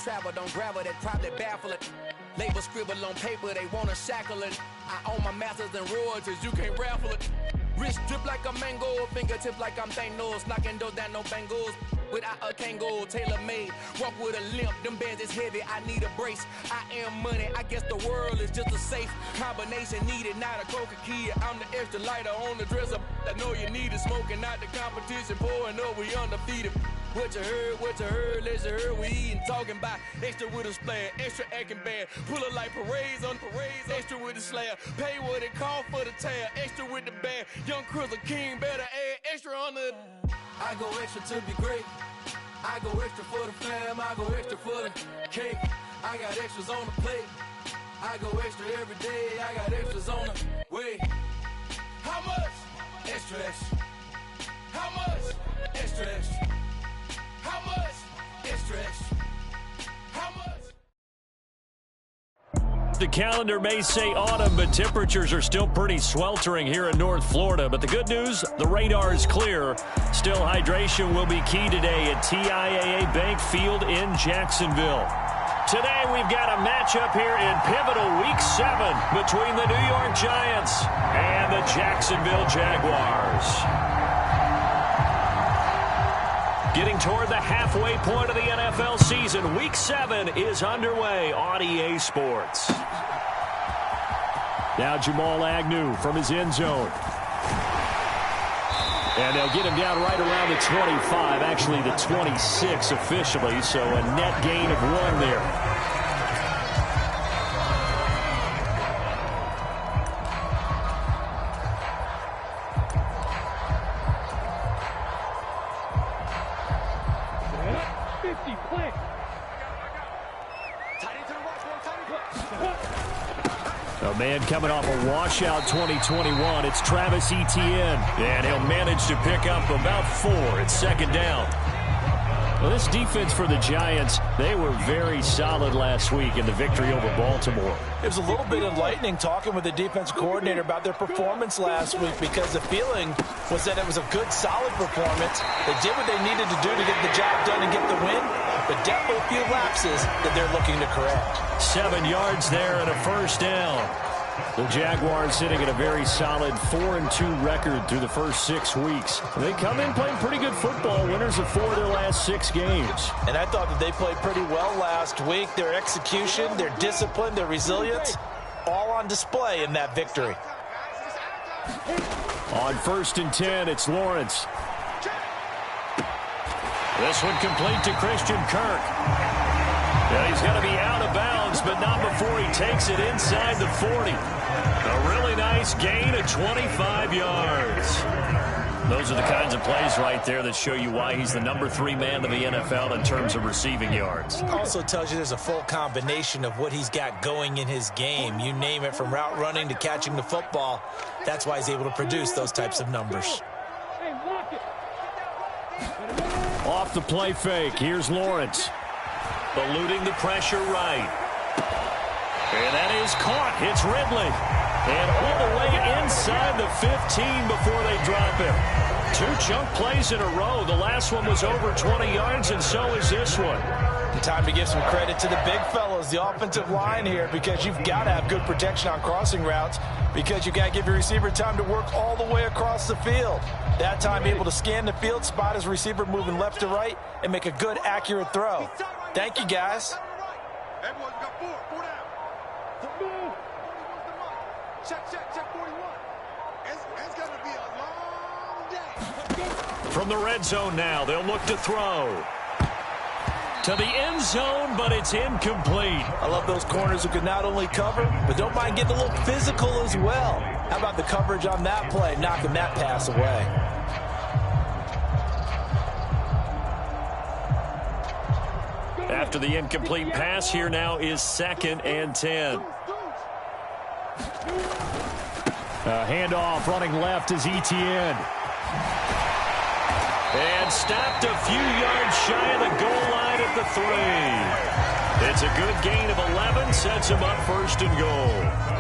travel, don't gravel, that probably baffle it. Label scribble on paper, they wanna shackle it. I own my masters and royalties, you can't raffle it. Wrist drip like a mango, fingertips like I'm Thanos, knocking those down, no bangles. Without a Kango, tailor-made, walk with a limp, them bands is heavy, I need a brace. I am money, I guess the world is just a safe combination needed, not a coca key. I'm the extra lighter on the dresser, I know you need it, smoking out the competition, pouring up, we undefeated. What you heard, let you heard, we eating, talking about extra with a splash, extra acting bad, pull it like parades on parades, extra with the slab, pay what it cost for the tab, extra with the bag, young Crizzle King, better add extra on the. I go extra to be great, I go extra for the fam, I go extra for the cake, I got extras on the plate, I go extra every day, I got extras on the way. How much? Extra, extra. How much? Extra, extra. How much? Extra, extra. How much? The calendar may say autumn, but temperatures are still pretty sweltering here in North Florida. But the good news, the radar is clear. Still, hydration will be key today at TIAA Bank Field in Jacksonville. Today, we've got a matchup here in pivotal Week 7 between the New York Giants and the Jacksonville Jaguars. Getting toward the halfway point of the NFL season, Week 7 is underway on EA Sports. Now Jamal Agnew from his end zone. And they'll get him down right around the 25, actually the 26 officially, so a net gain of 1 there. A man coming off a washout 2021. It's Travis Etienne, and he'll manage to pick up about 4 at second down. Well, this defense for the Giants, they were very solid last week in the victory over Baltimore. It was a little bit enlightening talking with the defense coordinator about their performance last week because the feeling was that it was a good, solid performance. They did what they needed to do to get the job done and get the win, but definitely a few lapses that they're looking to correct. 7 yards there and a first down. The Jaguars sitting at a very solid 4-2 record through the first 6 weeks. They come in playing pretty good football, winners of 4 of their last 6 games. And I thought that they played pretty well last week. Their execution, their discipline, their resilience, all on display in that victory. On 1st and 10, it's Lawrence. This one complete to Christian Kirk. Yeah, he's got to be out of bounds, but not before he takes it inside the 40. A really nice gain of 25 yards. Those are the kinds of plays right there that show you why he's the number 3 man of the NFL in terms of receiving yards. Also tells you there's a full combination of what he's got going in his game. You name it, from route running to catching the football. That's why he's able to produce those types of numbers. Off the play fake, here's Lawrence. Eluding the pressure right. And that is caught. It's Ridley. And all the way inside the 15 before they drop him. 2 chunk plays in a row. The last one was over 20 yards, and so is this one. Time to give some credit to the big fellas, the offensive line here, because you've got to have good protection on crossing routes, because you've got to give your receiver time to work all the way across the field. That time able to scan the field, spot his receiver moving left to right, and make a good, accurate throw. Thank you, guys. Everyone's got 4 down. Move. Check 41. It's going to be a long day. From the red zone now, they'll look to throw. To the end zone, but it's incomplete. I love those corners who can not only cover, but don't mind getting a little physical as well. How about the coverage on that play, knocking that pass away? After the incomplete pass, here now is 2nd and 10. Handoff running left is Etienne. And stopped a few yards shy of the goal line at the 3. It's a good gain of 11, sets him up first and goal.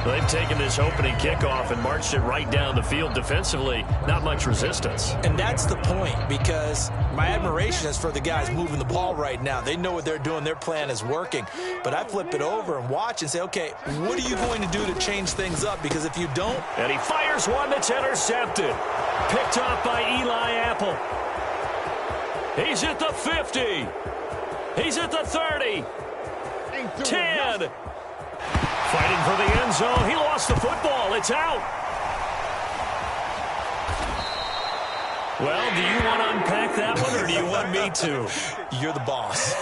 They've taken this opening kickoff and marched it right down the field defensively. Not much resistance. And that's the point, because my admiration is for the guys moving the ball right now. They know what they're doing. Their plan is working. But I flip it over and watch and say, okay, what are you going to do to change things up? Because if you don't... And he fires one that's intercepted. Picked off by Eli Apple. He's at the 50. He's at the 30. 10. Fighting for the end zone. He lost the football. It's out. Well, do you want to unpack that one, or do you want me to? You're the boss.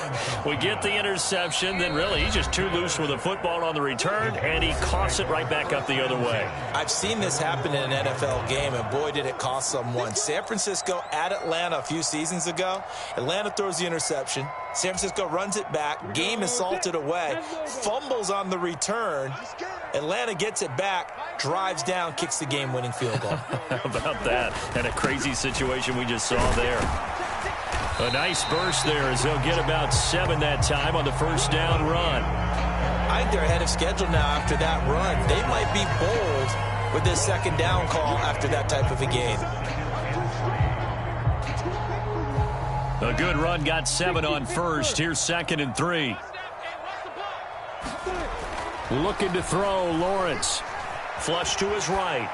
We get the interception, then really he's just too loose with the football on the return, and he coughs it right back up the other way. I've seen this happen in an NFL game, and boy, did it cost someone. San Francisco at Atlanta a few seasons ago. Atlanta throws the interception. San Francisco runs it back. Game is salted away. Fumbles on the return. Atlanta gets it back, drives down, kicks the game-winning field goal. How about that? And a crazy situation we just saw there. A nice burst there as they'll get about 7 that time on the first down run. I think they're ahead of schedule now after that run. They might be bold with this second down call after that type of a game. A good run got 7 on first. Here's 2nd and 3. Looking to throw, Lawrence. Flush to his right.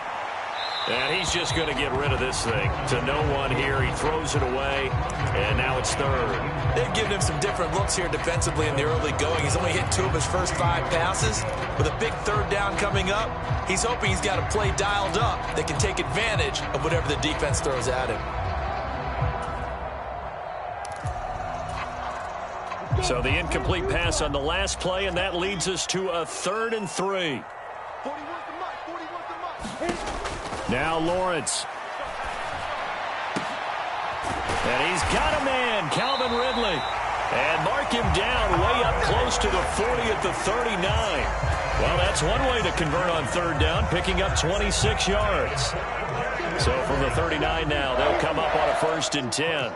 And he's just going to get rid of this thing. To no one here. He throws it away. And now it's 3rd. They've given him some different looks here defensively in the early going. He's only hit 2 of his first 5 passes. With a big 3rd down coming up, he's hoping he's got a play dialed up that can take advantage of whatever the defense throws at him. So the incomplete pass on the last play, and that leads us to a 3rd and 3. Now Lawrence. And he's got a man, Calvin Ridley. And mark him down way up close to the 40 at the 39. Well, that's one way to convert on 3rd down, picking up 26 yards. So from the 39 now, they'll come up on a 1st and 10.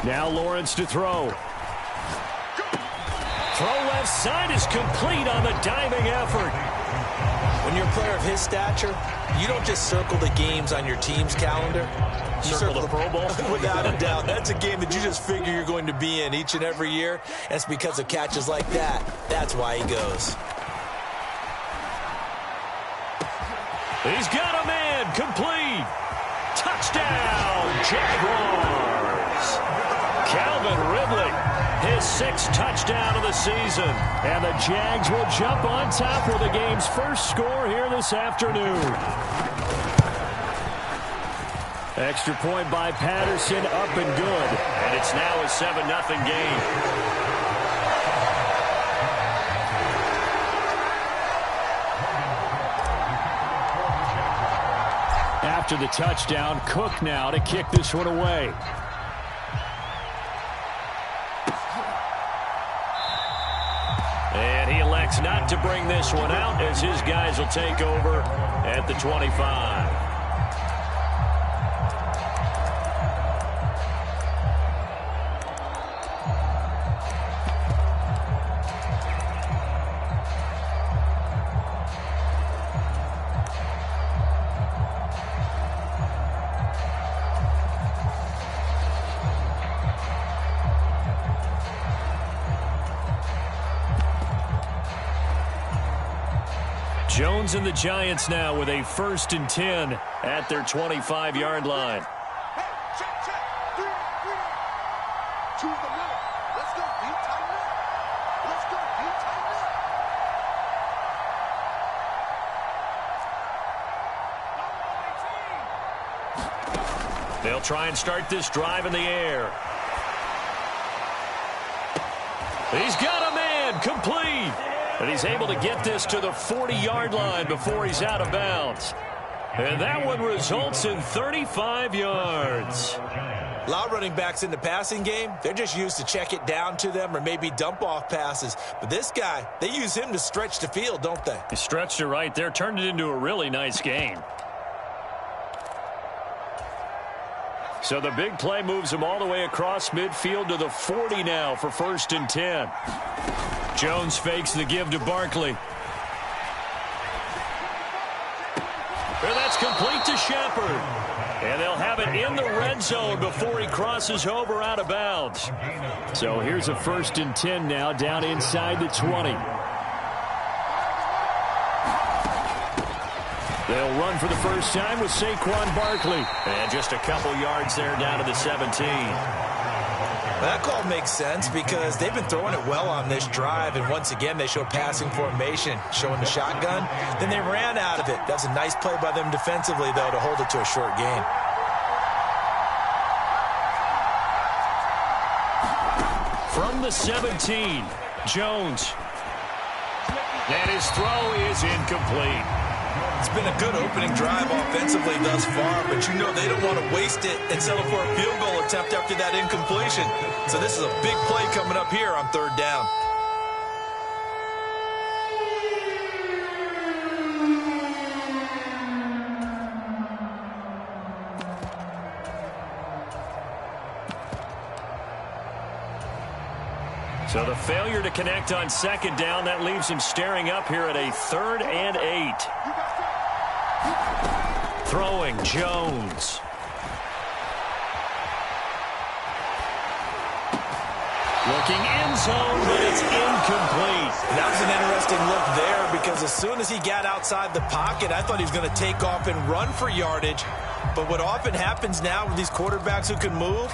Now Lawrence to throw. Throw left side is complete on the diving effort. When you're a player of his stature, you don't just circle the games on your team's calendar. You circle the Pro Bowl? Without a doubt. That's a game that you just figure you're going to be in each and every year. That's because of catches like that. That's why he goes. He's got a man, complete. Touchdown, Jaguars. Calvin Ridley, his 6th touchdown of the season. And the Jags will jump on top with the game's first score here this afternoon. Extra point by Patterson, up and good. And it's now a 7-0 game. After the touchdown, Cook now to kick this one away. And he elects not to bring this one out as his guys will take over at the 25. Jones and the Giants now with a 1st and 10 at their 25-yard line. To the middle. Let's go. Deep tight end. Let's go. Deep tight end. They'll try and start this drive in the air. He's got a man, complete. And he's able to get this to the 40-yard line before he's out of bounds. And that one results in 35 yards. A lot of running backs in the passing game, they're just used to check it down to them or maybe dump off passes. But this guy, they use him to stretch the field, don't they? He stretched it right there, turned it into a really nice game. So the big play moves him all the way across midfield to the 40 now for 1st and 10. Jones fakes the give to Barkley. And that's complete to Shepard. And they'll have it in the red zone before he crosses over out of bounds. So here's a 1st and 10 now down inside the 20. They'll run for the first time with Saquon Barkley. And just a couple yards there down to the 17. That call makes sense because they've been throwing it well on this drive, and once again they show passing formation, showing the shotgun. Then they ran out of it. That's a nice play by them defensively, though, to hold it to a short gain. From the 17, Jones. And his throw is incomplete. It's been a good opening drive offensively thus far, but you know they don't want to waste it and settle for a field goal attempt after that incompletion. So this is a big play coming up here on 3rd down. So the failure to connect on 2nd down, that leaves him staring up here at a 3rd and 8. Throwing Jones. Looking end zone, but it's incomplete. That was an interesting look there because as soon as he got outside the pocket, I thought he was going to take off and run for yardage. But what often happens now with these quarterbacks who can move,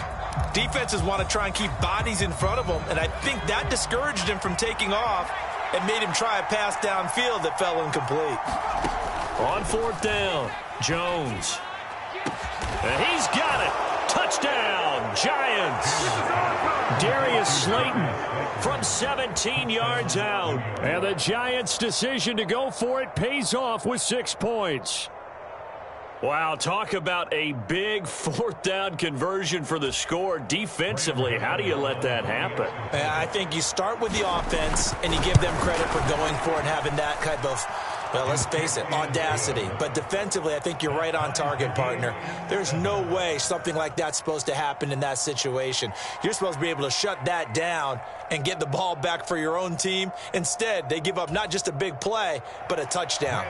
defenses want to try and keep bodies in front of them, and I think that discouraged him from taking off and made him try a pass downfield that fell incomplete. On 4th down, Jones. And he's got it. Touchdown, Giants. Darius Slayton from 17 yards out. And the Giants' decision to go for it pays off with 6 points. Wow, talk about a big 4th down conversion for the score. Defensively, how do you let that happen? I think you start with the offense and you give them credit for going for it and having that kind of, well, let's face it, audacity. But defensively, I think you're right on target, partner. There's no way something like that's supposed to happen in that situation. You're supposed to be able to shut that down and get the ball back for your own team. Instead, they give up not just a big play, but a touchdown.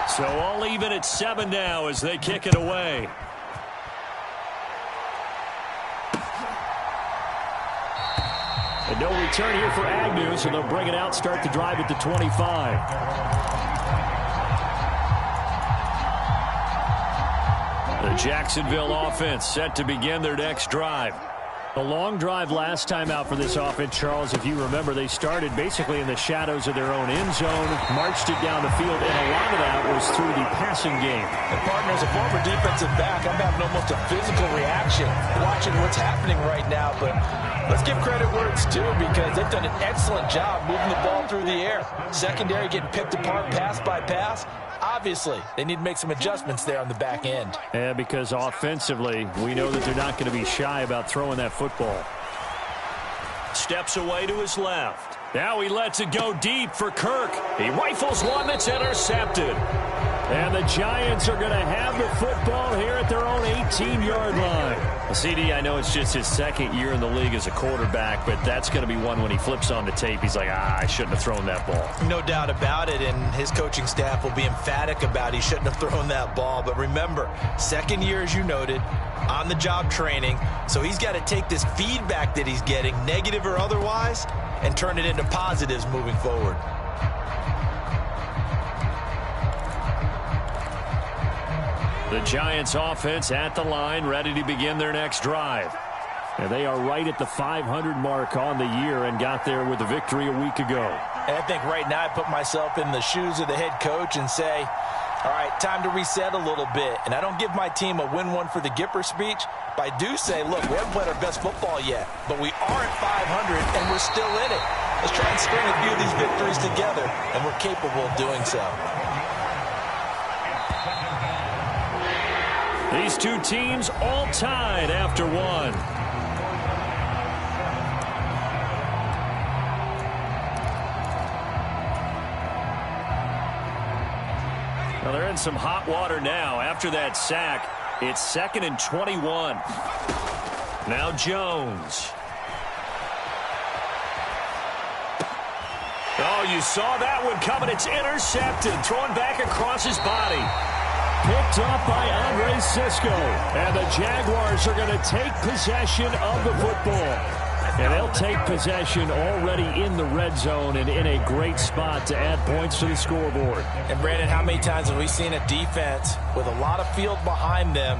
So all even at 7 now as they kick it away. And no return here for Agnew, so they'll bring it out, start the drive at the 25. The Jacksonville offense set to begin their next drive. A long drive last time out for this offense, Charles. If you remember, they started basically in the shadows of their own end zone, marched it down the field, and a lot of that was through the passing game. And partner, as a former defensive back, I'm having almost a physical reaction watching what's happening right now. But let's give credit where it's due because they've done an excellent job moving the ball through the air. Secondary getting picked apart pass by pass. Obviously, they need to make some adjustments there on the back end. Yeah, because offensively, we know that they're not going to be shy about throwing that football. Steps away to his left. Now he lets it go deep for Kirk. He rifles one that's intercepted. And the Giants are going to have the football here at their own 18-yard line. Well, CD, I know it's just his 2nd year in the league as a quarterback, but that's going to be one when he flips on the tape. He's like, I shouldn't have thrown that ball. No doubt about it, and his coaching staff will be emphatic about he shouldn't have thrown that ball. But remember, 2nd year, as you noted, on-the-job training, so he's got to take this feedback that he's getting, negative or otherwise, and turn it into positives moving forward. The Giants offense at the line, ready to begin their next drive. And they are right at the 500 mark on the year and got there with a victory a week ago. And I think right now I put myself in the shoes of the head coach and say, all right, time to reset a little bit. And I don't give my team a win one for the Gipper speech, but I do say, look, we haven't played our best football yet, but we are at 500 and we're still in it. Let's try and string a few of these victories together, and we're capable of doing so. These two teams all tied after one. Well, they're in some hot water now. After that sack, it's 2nd and 21. Now Jones. Oh, you saw that one coming. It's intercepted. Thrown back across his body. Picked up by Andre Sisco. And the Jaguars are going to take possession of the football. And they'll take possession already in the red zone and in a great spot to add points to the scoreboard. And, Brandon, how many times have we seen a defense with a lot of field behind them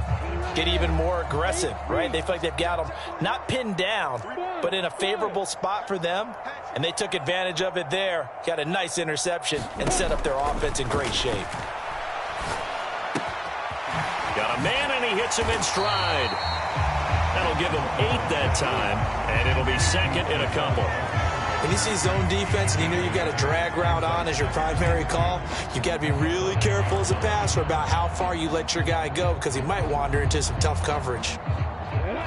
get even more aggressive, right? They feel like they've got them not pinned down, but in a favorable spot for them. And they took advantage of it there, got a nice interception, and set up their offense in great shape. Got a man, and he hits him in stride. That'll give him 8 that time, and it'll be 2nd and a couple. When you see zone defense and you know you've got a drag route on as your primary call, you've got to be really careful as a passer about how far you let your guy go because he might wander into some tough coverage.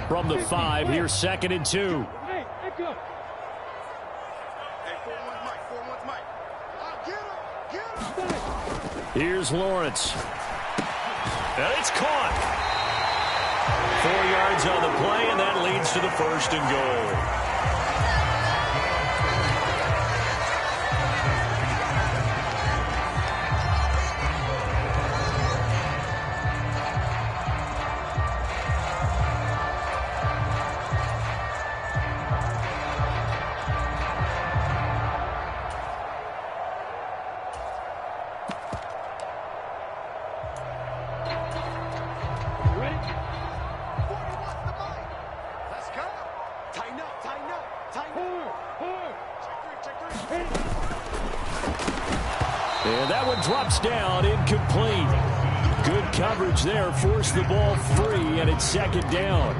From the 5, here's 2nd and 2. Here's Lawrence. And it's caught. 4 yards on the play, and that leads to the 1st and goal. And that one drops down, incomplete. Good coverage there, forced the ball free, and it's 2nd down.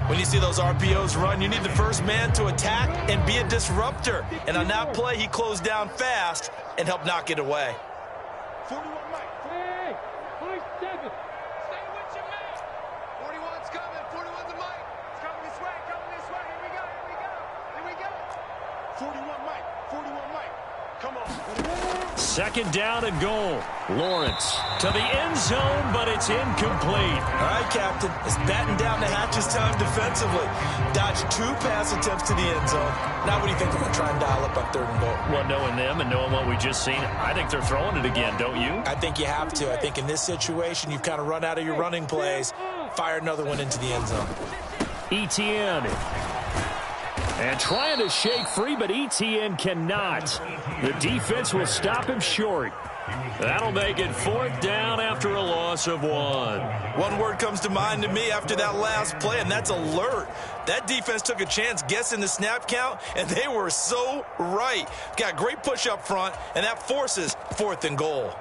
When you see those RPOs run, you need the first man to attack and be a disruptor. And on that play, he closed down fast and helped knock it away. 41 Mike. Hey, 47. Stay with your man. 41's coming. 41's a Mike. It's coming this way. Coming this way. Here we go. Here we go. Here we go. 41 Mike. 41 Mike. Come on. 2nd down and goal. Lawrence to the end zone, but it's incomplete. All right, Captain. It's batten down the hatches time defensively. Dodged 2 pass attempts to the end zone. Now what do you think they're going to try and dial up on 3rd and goal? Well, knowing them and knowing what we just seen, I think they're throwing it again, don't you? I think you have to. I think in this situation, you've kind of run out of your running plays. Fire another one into the end zone. Etienne. And trying to shake free, but Etienne cannot. The defense will stop him short. That'll make it 4th down after a loss of 1. One word comes to mind to me after that last play, and that's alert. That defense took a chance guessing the snap count, and they were so right. Got great push up front, and that forces 4th and goal.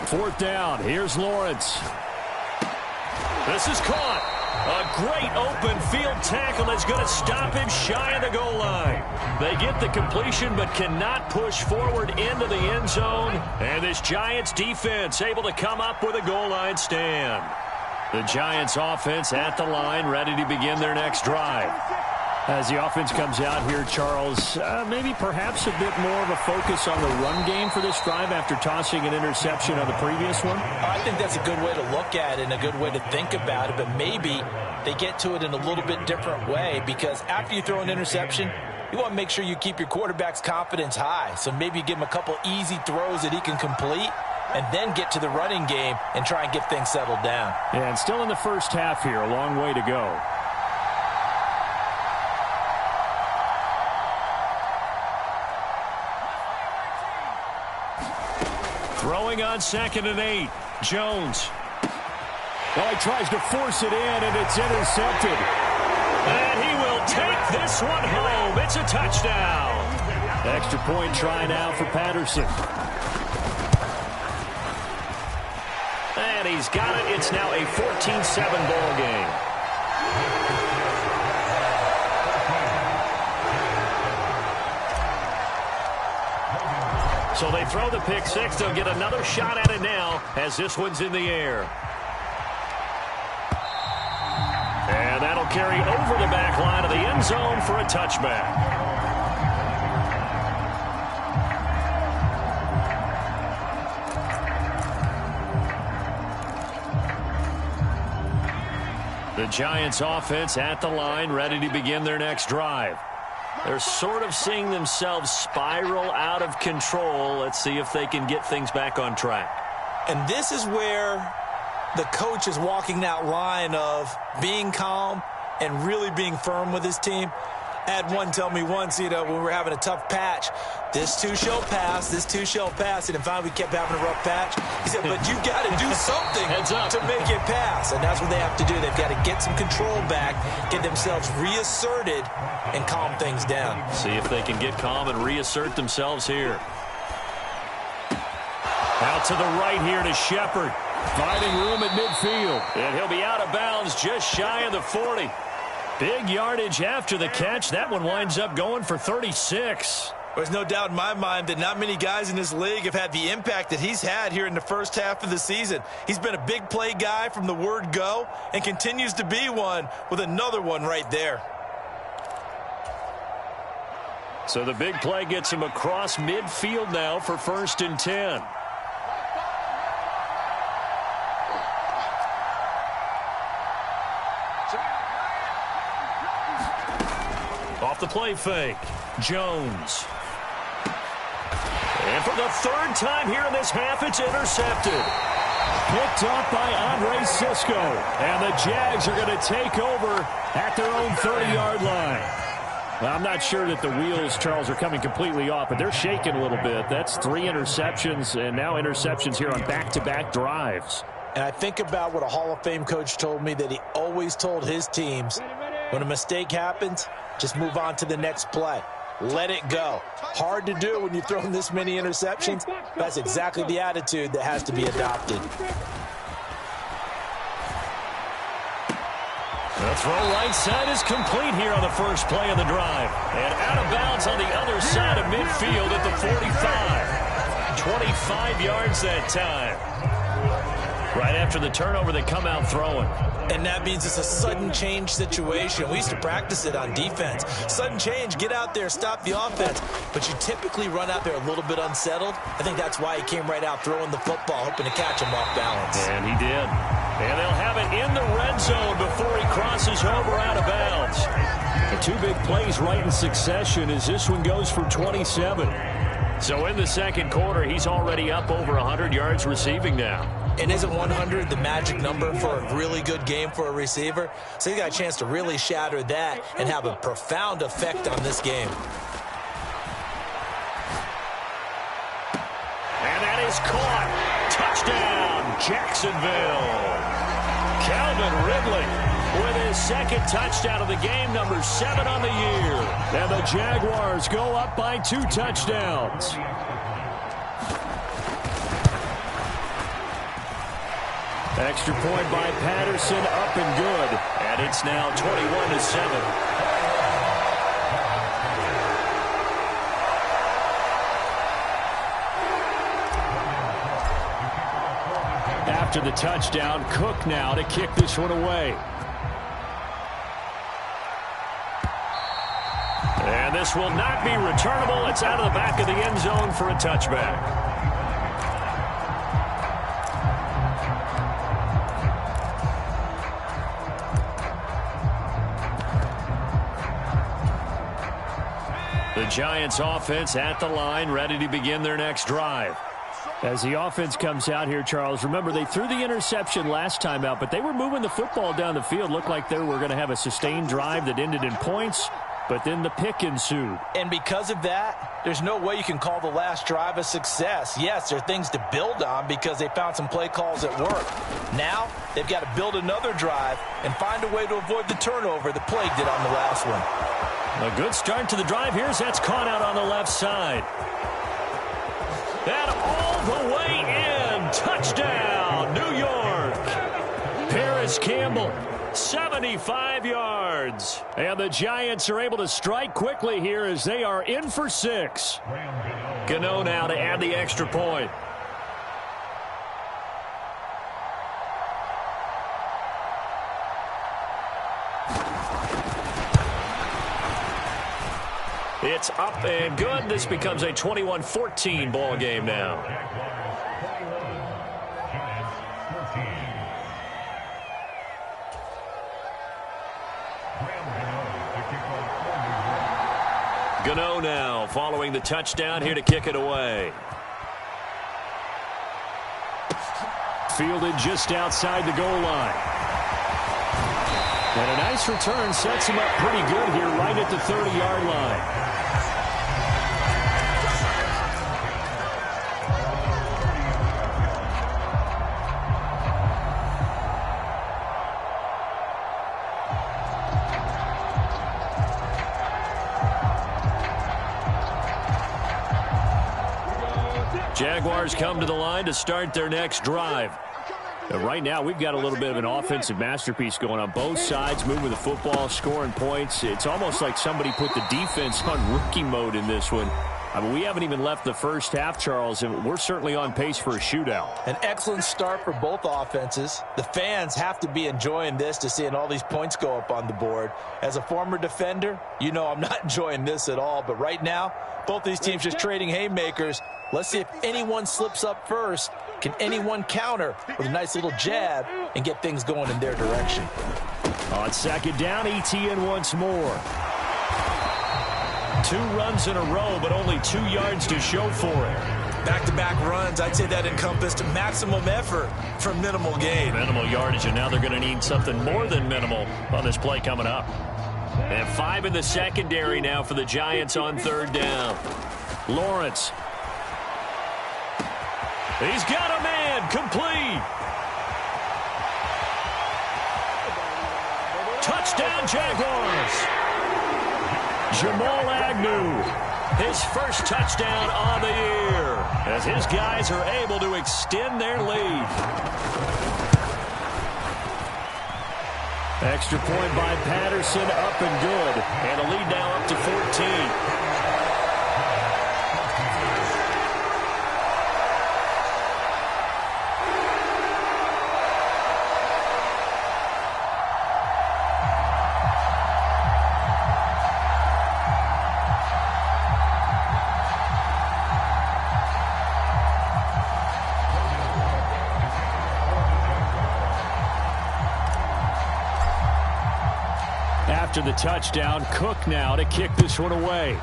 Fourth down. Here's Lawrence. This is caught. A great open field tackle is going to stop him shy of the goal line. They get the completion but cannot push forward into the end zone. And this Giants defense able to come up with a goal line stand. The Giants offense at the line, ready to begin their next drive. As the offense comes out here, Charles, maybe perhaps a bit more of a focus on the run game for this drive after tossing an interception on the previous one? I think that's a good way to look at it and a good way to think about it, but maybe they get to it in a little bit different way because after you throw an interception, you want to make sure you keep your quarterback's confidence high. So maybe you give him a couple easy throws that he can complete and then get to the running game and try and get things settled down. Yeah, and still in the first half here, a long way to go. Throwing on 2nd and 8. Jones. Well, he tries to force it in, and it's intercepted. And he will take this one home. It's a touchdown. Extra point try now for Patterson. And he's got it. It's now a 14-7 ball game. So they throw the pick six. They'll get another shot at it now as this one's in the air. And that'll carry over the back line of the end zone for a touchback. The Giants offense at the line, ready to begin their next drive. They're sort of seeing themselves spiral out of control. Let's see if they can get things back on track. And this is where the coach is walking that line of being calm and really being firm with his team. I had one tell me once, when we were having a tough patch, this too shall pass, this too shall pass. And finally we kept having a rough patch. He said, but you got to do something to make it pass. And that's what they have to do. They've got to get some control back, get themselves reasserted, and calm things down. See if they can get calm and reassert themselves here. Out to the right here to Shepard. Finding room at midfield. And he'll be out of bounds just shy of the 40. Big yardage after the catch. That one winds up going for 36. There's no doubt in my mind that not many guys in this league have had the impact that he's had here in the first half of the season. He's been a big play guy from the word go and continues to be one with another one right there. So the big play gets him across midfield now for 1st and 10. Off the play fake, Jones. And for the 3rd time here in this half, it's intercepted. Picked up by Andre Cisco. And the Jags are going to take over at their own 30-yard line. Well, I'm not sure that the wheels, Charles, are coming completely off, but they're shaking a little bit. That's 3 interceptions, and now interceptions here on back-to-back drives. And I think about what a Hall of Fame coach told me, that he always told his teams, when a mistake happens, just move on to the next play. Let it go. Hard to do when you've thrown this many interceptions. That's exactly the attitude that has to be adopted. The throw right side is complete here on the first play of the drive. And out of bounds on the other side of midfield at the 45. 25 yards that time. Right after the turnover, they come out throwing. And that means it's a sudden change situation. We used to practice it on defense. Sudden change, get out there, stop the offense. But you typically run out there a little bit unsettled. I think that's why he came right out throwing the football, hoping to catch him off balance. And he did. And they'll have it in the red zone before he crosses over out of bounds. The 2 big plays right in succession as this one goes for 27. So in the second quarter, he's already up over 100 yards receiving now. And isn't 100 the magic number for a really good game for a receiver? So he got a chance to really shatter that and have a profound effect on this game. And that is caught. Touchdown, Jacksonville. Calvin Ridley with his 2nd touchdown of the game, number 7 on the year. And the Jaguars go up by 2 touchdowns. Extra point by Patterson, up and good. And it's now 21-7. After the touchdown, Cook now to kick this one away. And this will not be returnable. It's out of the back of the end zone for a touchback. The Giants offense at the line, ready to begin their next drive. As the offense comes out here, Charles, remember they threw the interception last time out, but they were moving the football down the field. Looked like they were going to have a sustained drive that ended in points, but then the pick ensued. And because of that, there's no way you can call the last drive a success. Yes, there are things to build on because they found some play calls at work. Now, they've got to build another drive and find a way to avoid the turnover that plagued it on the last one. A good start to the drive here as that's caught out on the left side. And all the way in. Touchdown, New York. Paris Campbell, 75 yards. And the Giants are able to strike quickly here as they are in for 6. Gano now to add the extra point. It's up and good. This becomes a 21-14 ball game now. Gano now following the touchdown here to kick it away. Fielded just outside the goal line. And a nice return sets him up pretty good here right at the 30-yard line. Jaguars come to the line to start their next drive. And right now, we've got a little bit of an offensive masterpiece going on. Both sides moving the football, scoring points. It's almost like somebody put the defense on rookie mode in this one. I mean, we haven't even left the first half, Charles, and we're certainly on pace for a shootout. An excellent start for both offenses. The fans have to be enjoying this, to seeing all these points go up on the board. As a former defender, you know I'm not enjoying this at all. But right now, both these teams just trading haymakers. Let's see if anyone slips up first. Can anyone counter with a nice little jab and get things going in their direction? On second down, ETN once more. 2 runs in a row, but only 2 yards to show for it. Back-to-back runs, I'd say that encompassed maximum effort for minimal gain. Minimal yardage, and now they're going to need something more than minimal on this play coming up. And 5 in the secondary now for the Giants on third down. Lawrence. He's got a man, complete. Touchdown, Jaguars. Jamal Agnew, his first touchdown on the year, as his guys are able to extend their lead. Extra point by Patterson, up and good, and a lead now up to 14. After the touchdown, Cook now to kick this one away.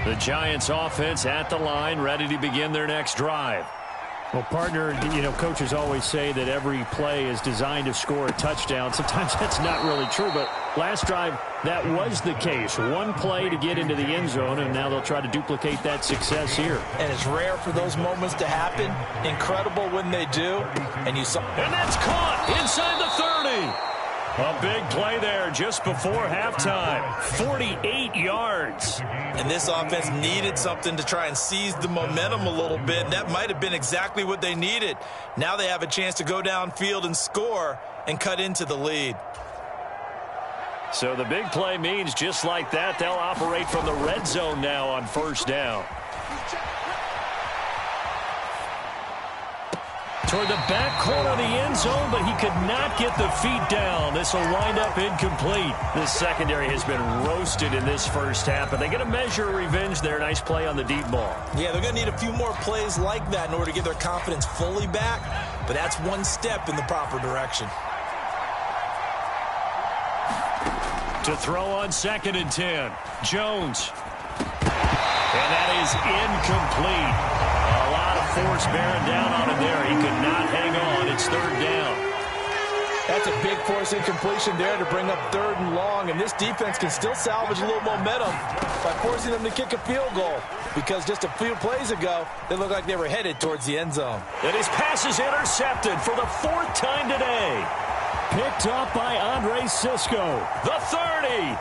The Giants offense at the line, ready to begin their next drive. Well, partner, you know, coaches always say that every play is designed to score a touchdown. Sometimes that's not really true, but last drive, that was the case. One play to get into the end zone, and now they'll try to duplicate that success here. And it's rare for those moments to happen. Incredible when they do. And that's caught inside the 30. A big play there just before halftime. 48 yards. And this offense needed something to try and seize the momentum a little bit. And that might have been exactly what they needed. Now they have a chance to go downfield and score and cut into the lead. So the big play means just like that, they'll operate from the red zone now on first down. Toward the back corner of the end zone, but he could not get the feet down. This will wind up incomplete. This secondary has been roasted in this first half, but they're going to measure revenge there. Nice play on the deep ball. Yeah, they're going to need a few more plays like that in order to get their confidence fully back, but that's one step in the proper direction. To throw on 2nd and 10. Jones. And that is incomplete. A lot of force bearing down on him there. He could not hang on. It's third down. That's a big force incompletion there to bring up 3rd and long. And this defense can still salvage a little momentum by forcing them to kick a field goal. Because just a few plays ago, they looked like they were headed towards the end zone. And his pass is intercepted for the 4th time today. Picked up by Andre Sisco. The 30.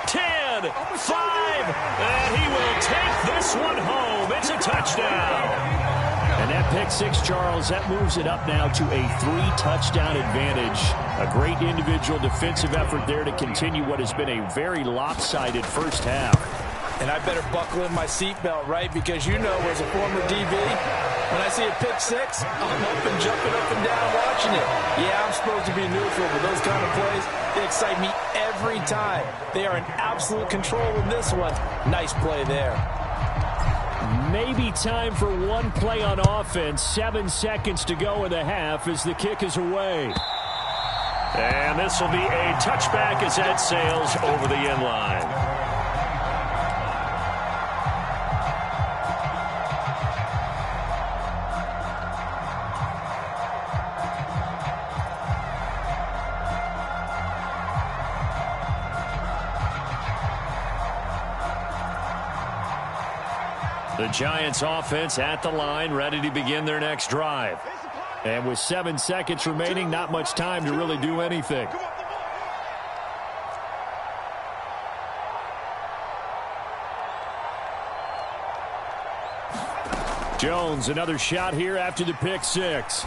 10. 10, 5, and he will take this one home. It's a touchdown. And that pick six, Charles, that moves it up now to a 3-touchdown advantage. A great individual defensive effort there to continue what has been a very lopsided first half. And I better buckle in my seatbelt, right? Because you know, as a former DB, when I see a pick six, I'm up and jumping up and down watching it. Yeah, I'm supposed to be neutral, but those kind of plays, they excite me every time. They are in absolute control in this one. Nice play there. Maybe time for one play on offense. 7 seconds to go in the half as the kick is away. And this will be a touchback as that sails over the end line. The Giants offense at the line, ready to begin their next drive. And with 7 seconds remaining, not much time to really do anything. Jones, another shot here after the pick six.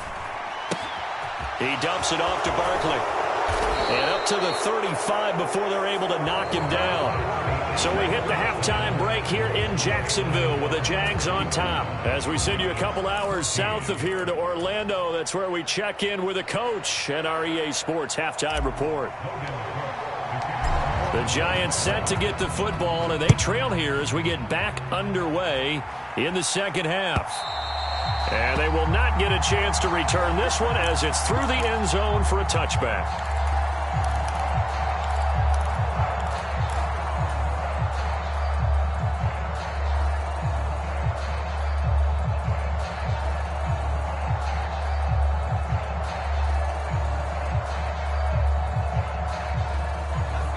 He dumps it off to Barkley. And up to the 35 before they're able to knock him down. So we hit the halftime break here in Jacksonville with the Jags on top. As we send you a couple hours south of here to Orlando, that's where we check in with the coach at our EA Sports Halftime Report. The Giants set to get the football, and they trail here as we get back underway in the second half. And they will not get a chance to return this one as it's through the end zone for a touchback.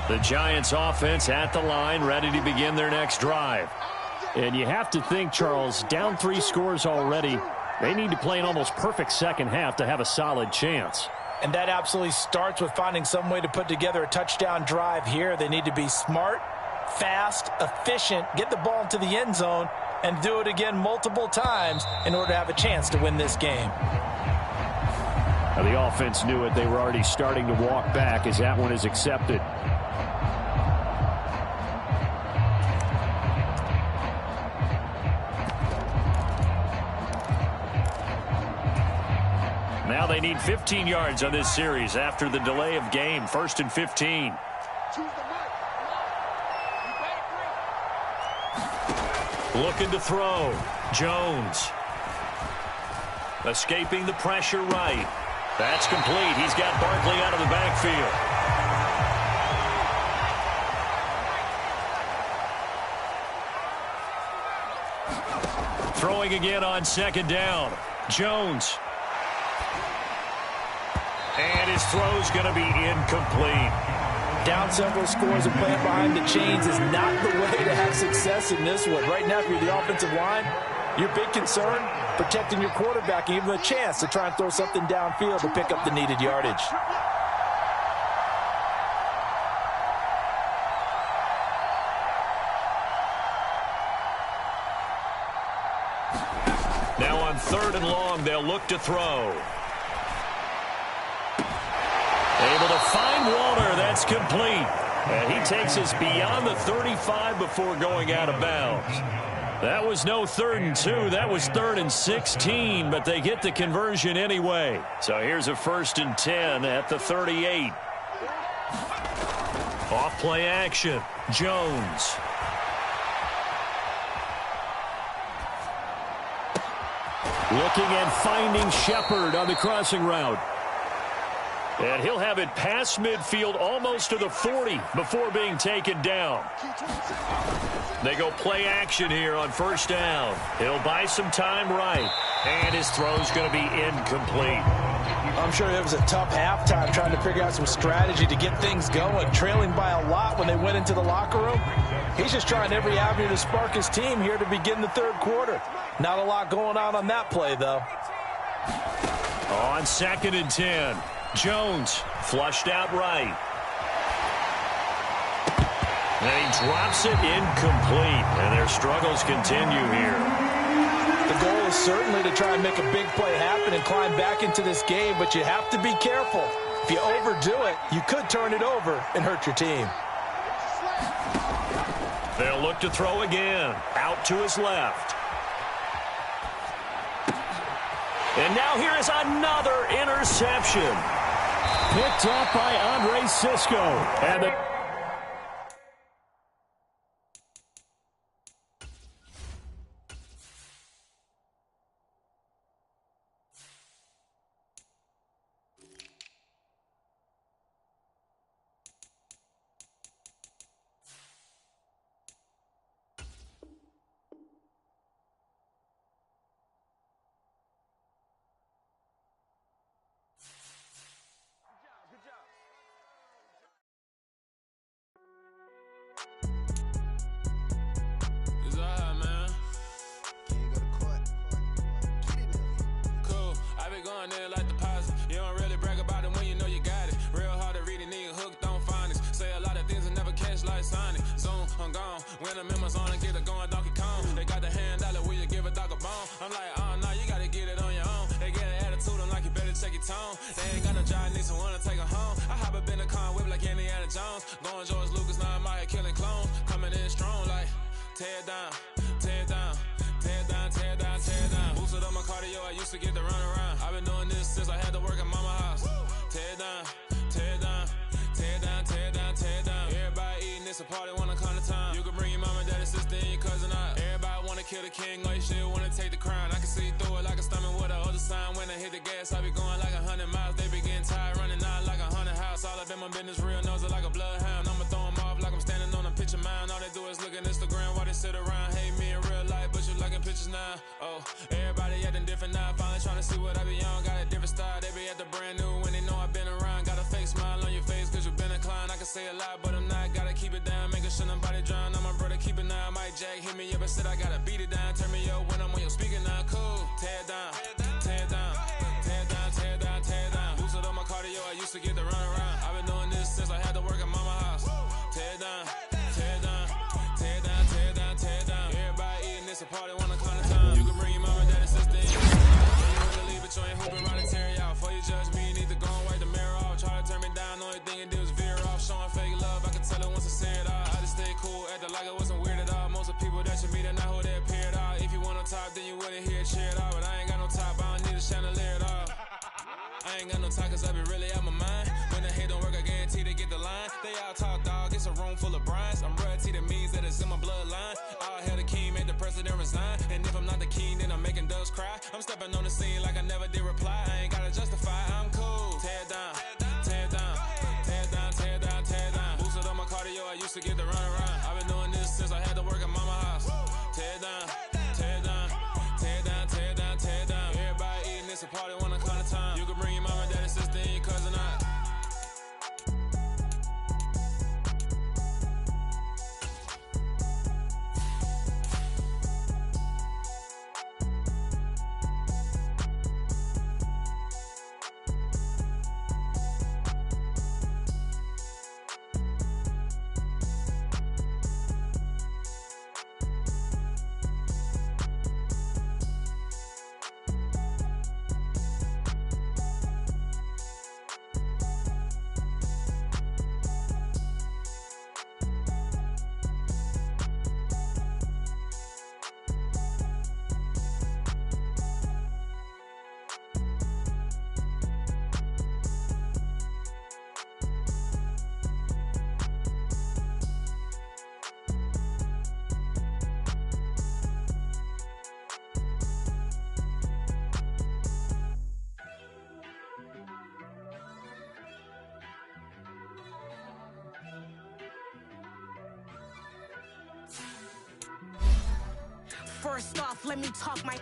The Giants offense at the line, ready to begin their next drive. And you have to think, Charles, down 3 scores already. They need to play an almost perfect second half to have a solid chance. And that absolutely starts with finding some way to put together a touchdown drive here. They need to be smart, fast, efficient, get the ball into the end zone, and do it again multiple times in order to have a chance to win this game. Now, the offense knew it. They were already starting to walk back as that one is accepted. Now they need 15 yards on this series after the delay of game. 1st and 15. Looking to throw. Jones. Escaping the pressure right. That's complete. He's got Barkley out of the backfield. Throwing again on 2nd down. Jones. And his throw's going to be incomplete. Down several scores and playing behind the chains is not the way to have success in this one. Right now, if you're the offensive line, your big concern, protecting your quarterback and giving him a chance to try and throw something downfield to pick up the needed yardage. Now on 3rd and long, they'll look to throw. Able to find Walter. That's complete. And he takes us beyond the 35 before going out of bounds. That was no 3rd and 2. That was 3rd and 16, but they get the conversion anyway. So here's a 1st and 10 at the 38. Off play action. Jones. Looking and finding Shepard on the crossing route. And he'll have it past midfield almost to the 40 before being taken down. They go play action here on 1st down. He'll buy some time right. And his throw's going to be incomplete. I'm sure it was a tough halftime trying to figure out some strategy to get things going. Trailing by a lot when they went into the locker room. He's just trying every avenue to spark his team here to begin the 3rd quarter. Not a lot going on that play, though. On 2nd and 10. Jones flushed out right. And he drops it incomplete, and their struggles continue here. The goal is certainly to try and make a big play happen and climb back into this game, but you have to be careful. If you overdo it, you could turn it over and hurt your team. They'll look to throw again. Out to his left. And now here is another interception. Picked up by Andre Cisco. And the First off, let me talk my...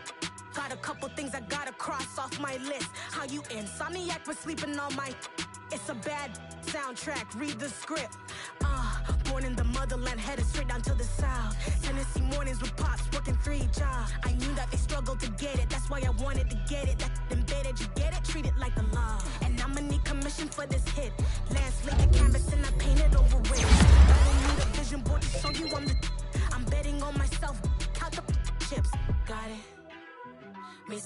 Got a couple things I gotta cross off my list. How you insomniac for sleeping on my... It's a bad soundtrack, read the script. Born in the motherland, headed straight down to the south. Tennessee mornings with pops, working 3 jobs. I knew that they struggled to get it, that's why I wanted to get it. That embedded, you get it, treat it like the law. And I'ma need commission for this hit. Last laid the canvas and I painted over it. I don't need a vision board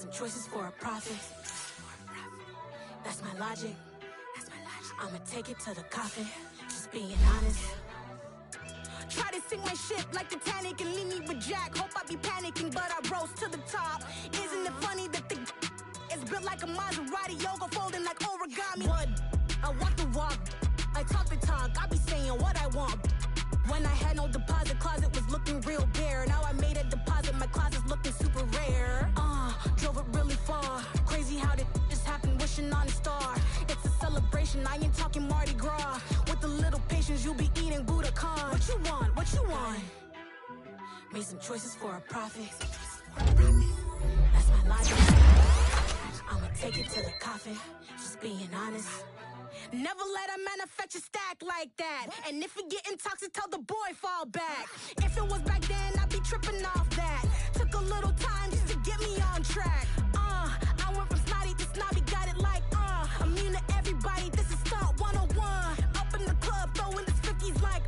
some choices for a profit. That's my logic. I'ma take it to the coffin. Just being honest. Try to sink my ship like Titanic and leave me with Jack. Hope I be panicking, but I rose to the top. Isn't it funny that the is built like a Maserati, yoga folding like origami? What? I walk the walk, I talk the talk. I be saying what I want. When I had no deposit, closet was looking real bare. Now I made a deposit, my closet's looking super rare. Drove it really far. Crazy how that just happened, wishing on a star. It's a celebration, I ain't talking Mardi Gras. With a little patience, you'll be eating Budokan. What you want? What you want? Made some choices for a profit. That's my logic. I'ma take it to the coffin. Just being honest. Never let a manufacture stack like that. And if it getting toxic, tell the boy fall back. If it was back then, I'd be tripping off that. Took a little time just to get me on track. I went from snotty to snobby, got it like immune to everybody, this is stunt 101. Up in the club, throwing the cookies like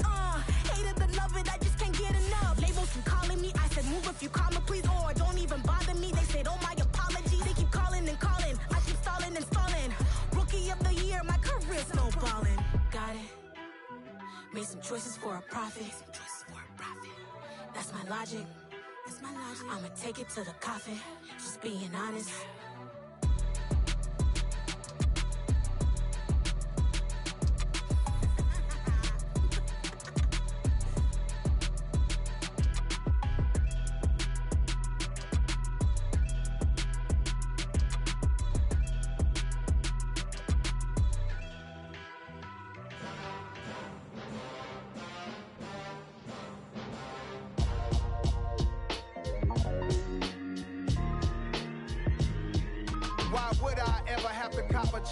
hate it and love it, I just can't get enough. Labels keep calling me, I said move if you call me please, or don't even bother me. They said oh my apologies, they keep calling and calling. I keep stalling and stalling. Rookie of the year, my career snowballing. Got it. Made some choices for a profit. That's my logic. I'ma take it to the coffin. Just being honest.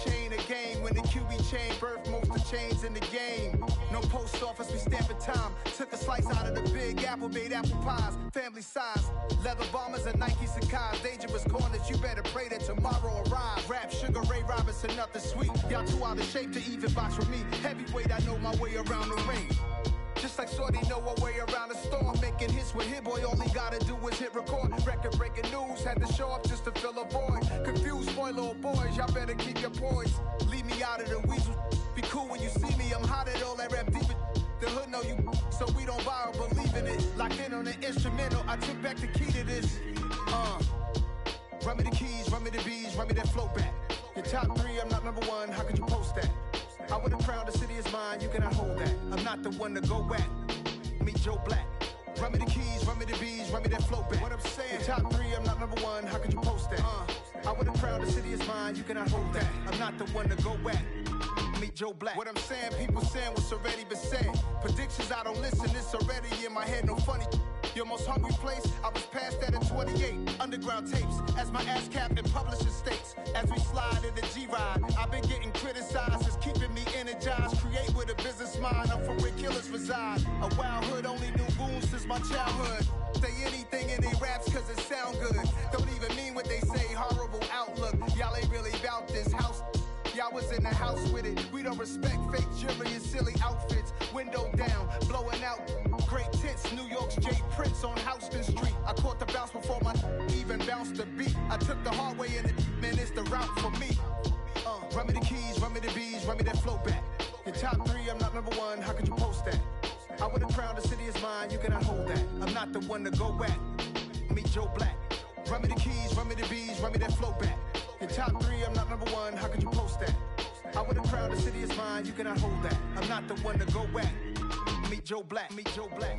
Chain a game when the QB chain birthed most of chains in the game. No post office, we stamping time. Took a slice out of the big apple, made apple pies, family size. Leather bombers and Nike Sakai's. Dangerous corners, you better pray that tomorrow arrives. Rap, Sugar Ray Robinson, nothing sweet. Y'all too out of shape to even box with me. Heavyweight, I know my way around the ring. Just like Shorty know her way around the storm. Making hits with Hit Boy, all he gotta do is hit record. Record breaking news, had to show up just to fill a void. Confused boy, little boys, y'all better keep your poise. Leave me out of the weasel. Be cool when you see me, I'm hot at all that rap deep. The hood know you, so we don't borrow, believe in it. Locked in on the instrumental, I took back the key to this. Run me the keys, run me the bees, run me that flow back. Your top three, I'm not number one, how could you post that? I would have crowned the city is mine, you cannot hold that. I'm not the one to go back. Meet Joe Black. Run me the keys, run me the bees, run me that flow back. What I'm saying, your top three, I'm not number one, how could you post that? I would have crowned the city is mine, you cannot hold that. I'm not the one to go back. Meet Joe Black. What I'm saying, people saying what's already been said. Predictions, I don't listen, it's already in my head, no funny. Your most hungry place, I was past that at 28. Underground tapes, as my ass cap in publishing states. As we slide in the G-Ride, I've been getting criticized, it's keeping me energized. Create with a business mind, I'm from where killers reside. A wild hood, only knew goons since my childhood. Say anything in they raps cause it sound good. Don't even mean what they say, horrible outlook. Y'all ain't really about this house. Y'all was in the house with it. We don't respect fake jewelry and silly outfits. Window down, blowing out great tits. New York's J. Prince on Houston Street. I caught the bounce before my even bounced the beat. I took the hard way and man, it's the route for me. Run me the keys, run me the bees, run me that flow back. Your top three, I'm not number one, how could you post that? I would have crowned the city is mine, you cannot hold that. I'm not the one to go back. Meet Joe Black. Run me the keys, run me the bees, run me that flow back. Your top three, I'm not number one, how could you post that? I would have crowned the city is mine, you cannot hold that. I'm not the one to go back. Meet Joe Black, meet Joe Black.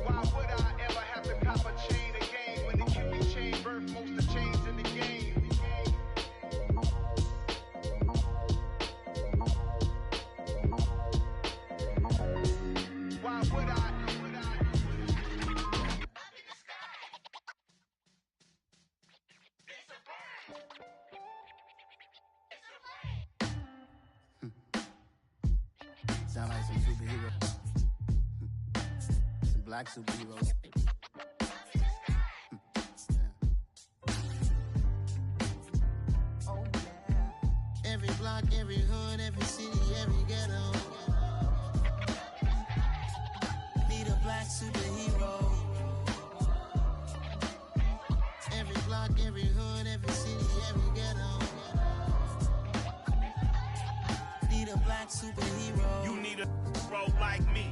Why would I ever have to cop a chain again when the QB chain birthed most of chains in the game? Why would I? Sound like some superheroes. Some black superheroes. Oh, yeah. Every block, every hood, every city, every ghetto. Need a black superhero. block, every hood, every city, every ghetto. Need a black superhero. You need a bro like me.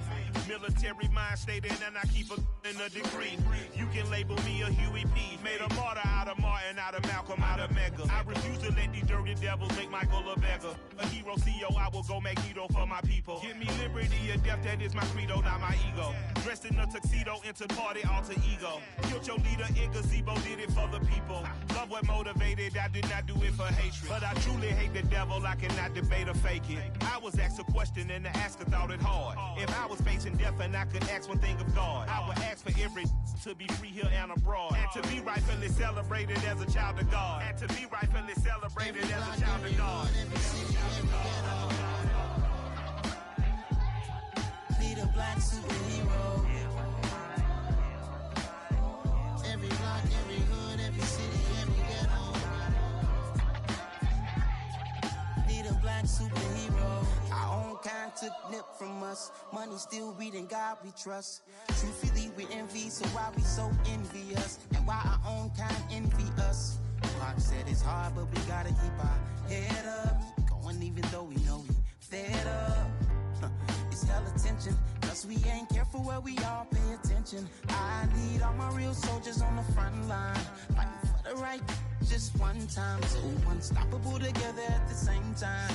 Military mind stated, and I keep in a degree. You can label me a Huey P. Made a martyr out of Martin, out of Malcolm, out of Mega. I refuse to let these dirty devils make Michael a beggar. A hero CEO, I will go Magneto for my people. Give me liberty or death, that is my credo, not my ego. Dressed in a tuxedo, into party, alter ego. Killed your leader in gazebo, did it for the people. Love what motivated, I did not do it for hatred. But I truly hate the devil, I cannot debate or fake it. I was asked a question and the asker thought it hard. If I was facing death and I could ask one thing of God, I would ask for every to be free here and abroad, and to be rightfully celebrated as a child of God, and to be rightfully celebrated as a child of God. Need a black superhero. Every block, every hood, every city, every ghetto. Need a black superhero. Our own kind took nip from us. Money still reading God we trust. Truthfully we envy, so why we so envious? And why our own kind envy us? Pac said it's hard, but we gotta keep our head up. Going even though we know we fed up. It's hell attention, cause we ain't careful where we all pay attention. I need all my real soldiers on the front line, fighting for the right just one time. So unstoppable together at the same time,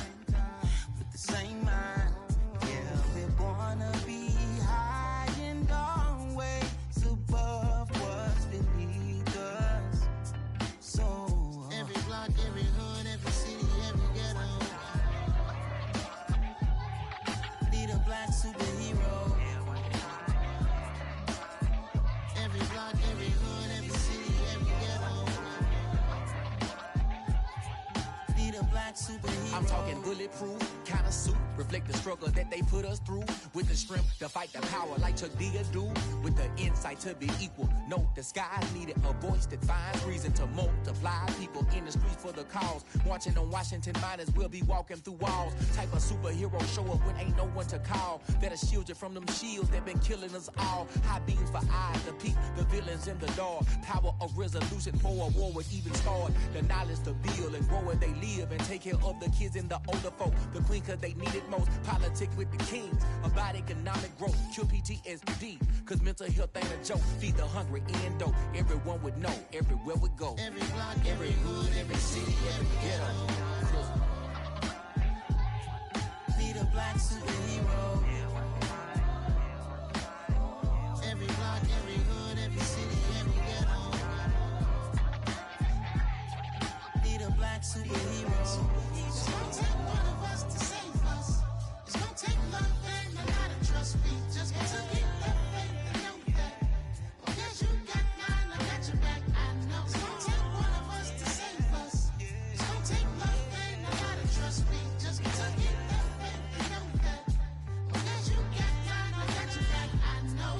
with the same mind. Yeah, we're gonna be high and always above what's beneath us. So every block, every hood, every city, every ghetto. Need a black superhero. Every block, every hood, every city, every ghetto. Need a black superhero. I'm talking bulletproof kind of suit, reflect the struggle that they put us through, with the strength to fight the power like Chuck D do, with the insight to be equal. No, the sky's needed a voice that finds reason to multiply people in the streets for the cause. Marching on Washington miners will be walking through walls. Type of superhero show up when ain't no one to call, that'll shield you from them shields that been killing us all. High beams for eyes to peek the villains in the dark. Power of resolution for a war would even start. The knowledge to build and grow where they live, and take care of the kids and the older folk. The queen cause they need it most. Politics with the kings about economic growth. Cure PTSD cause mental health ain't a joke. Feed the hungry and dope. Everyone would know everywhere we go. Every block, every hood, every city, every ghetto. Need a black superhero. Every block, every hood, every city, every ghetto. Need a black superhero. It's gonna take one of us to save us. It's gonna take love and a lot of trust. We just got to keep that faith and know that. Because you got mine, I got your back, I know. It's gonna take one of us to save us. It's gonna take love and a lot of trust. We just got to keep that faith and know that. Because you got mine, I got your back, I know.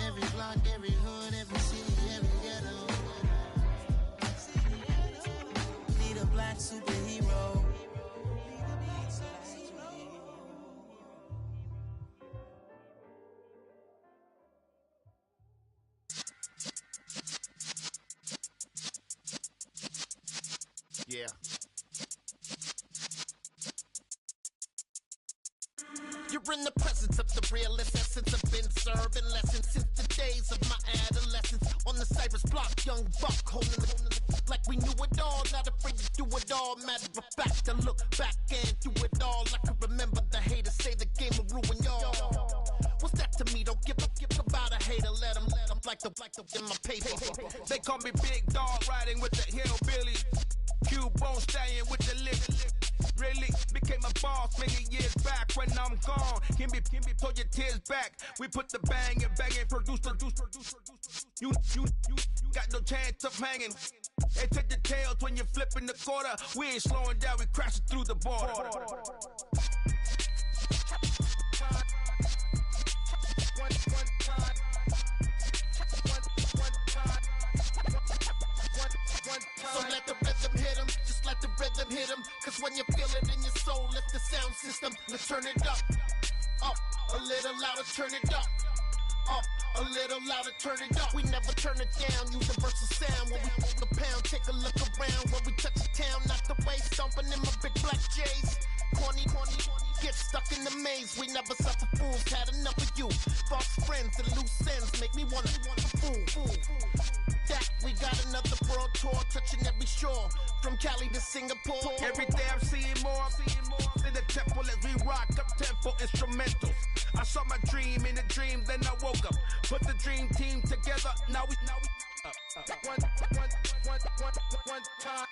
Every block, every hood, every city, every ghetto. Need a black superhero. Yeah. You're in the presence of the realest essence. I've been serving lessons since the days of my adolescence. On the Cypress block, young buck holding the like we knew it all. Not afraid to do it all. Matter of fact, I look back and do it all. I can remember the haters say the game will ruin y'all. What's that to me? Don't give about a hater. Let them like the in my paper. They call me Big Dog, riding with the hillbillies. Cubone stallion with the lip. Really became a boss many years back. When I'm gone, can be pull your tears back. We put the bang and produce. You got no chance of hanging. They take the tails when you're flipping the quarter. We ain't slowing down, we crashing through the border. So let the rhythm hit him, just let the rhythm hit him. Cause when you feel it in your soul, lift the sound system. Let's turn it up, a little louder, turn it up, A little louder, turn it up. We never turn it down. Universal sound when we the pound. Take a look around when we touch the town. Not the way stomping in my big black J's. Corny, get stuck in the maze. We never suffer fools. Had enough of you. False friends and loose ends make me wanna fool. That we got another world tour, touching every shore, from Cali to Singapore. Every day I'm seeing more in the temple as we rock up tempo instrumentals. I saw my dream in a dream, then I woke up. Put the dream team together. Now we one time.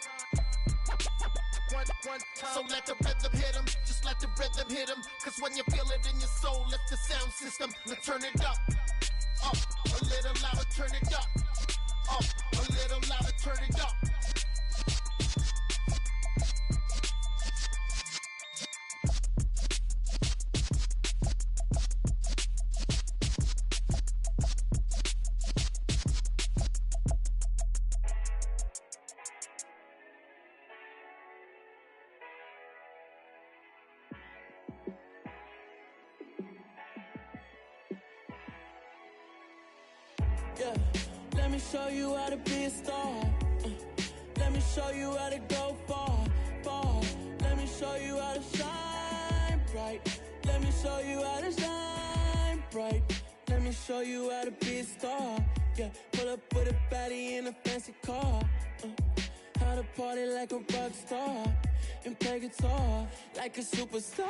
So let the rhythm hit 'em, just let the rhythm hit 'em. Cause when you feel it in your soul, lift the sound system. Now turn it up, a little louder, turn it up, a little louder, turn it up. Yeah, let me show you how to be a star. Let me show you how to go far. Let me show you how to shine bright. Let me show you how to shine bright. Let me show you how to be a star. Yeah, pull up with a baddie in a fancy car. How to party like a rock star and play guitar like a superstar.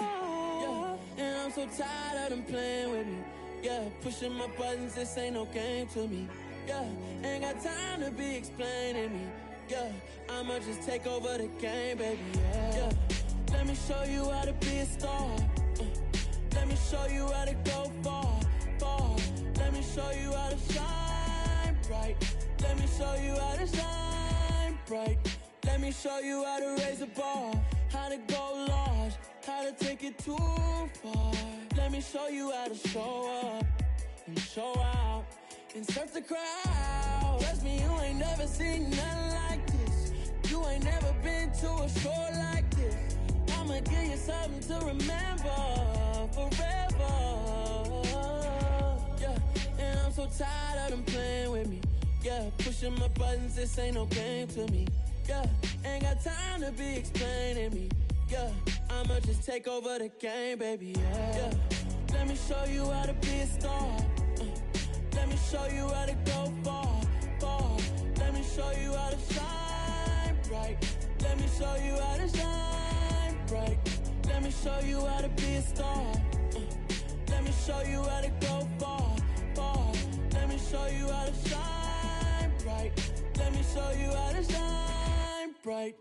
Yeah, and I'm so tired of them playing with me. Yeah, pushing my buttons, this ain't no game to me. Yeah, ain't got time to be explaining me. Yeah, I'ma just take over the game, baby. Yeah, let me show you how to be a star. Let me show you how to go far. Let me show you how to shine bright. Let me show you how to shine bright. Let me show you how to raise a bar, how to go large, how to take it too far. Let me show you how to show up and show out and surf the crowd. Trust me, you ain't never seen nothing like this. You ain't never been to a show like this. I'ma give you something to remember forever. Yeah, and I'm so tired of them playing with me. Yeah, pushing my buttons, this ain't no game to me. Yeah, ain't got time to be explaining me. Yeah, I'ma just take over the game, baby. Yeah, let me show you how to be a star. Let me show you how to go far. Let me show you how to shine bright. Let me show you how to shine bright. Let me show you how to be a star. Let me show you how to go far. Let me show you how to shine bright. Let me show you how to shine bright.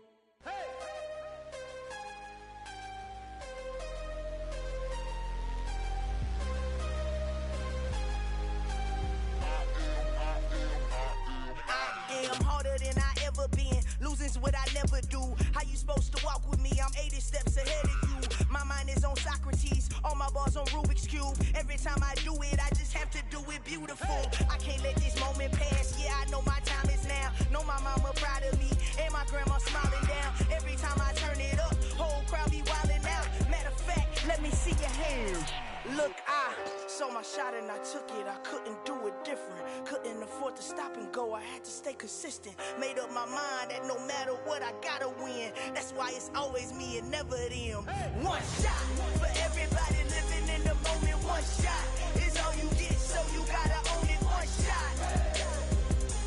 I'm harder than I ever been. Losing's what I never do. How you supposed to walk with me? I'm 80 steps ahead of you. My mind is on Socrates. All my bars on Rubik's Cube. Every time I do it, I just have to do it beautiful. I can't let this moment pass. Yeah, I know my time is now. Know my mama proud of me. And my grandma smiling down. Every time I turn it up, whole crowd be wildin' out. Matter of fact, let me see your hands. Look, I saw my shot and I took it. I couldn't do it different. Couldn't afford to stop and go. I had to stay consistent. Made up my mind that no matter what, I gotta win. That's why it's always me and never them. One shot for everybody living in the moment. One shot is all you get, so you gotta own it. One shot.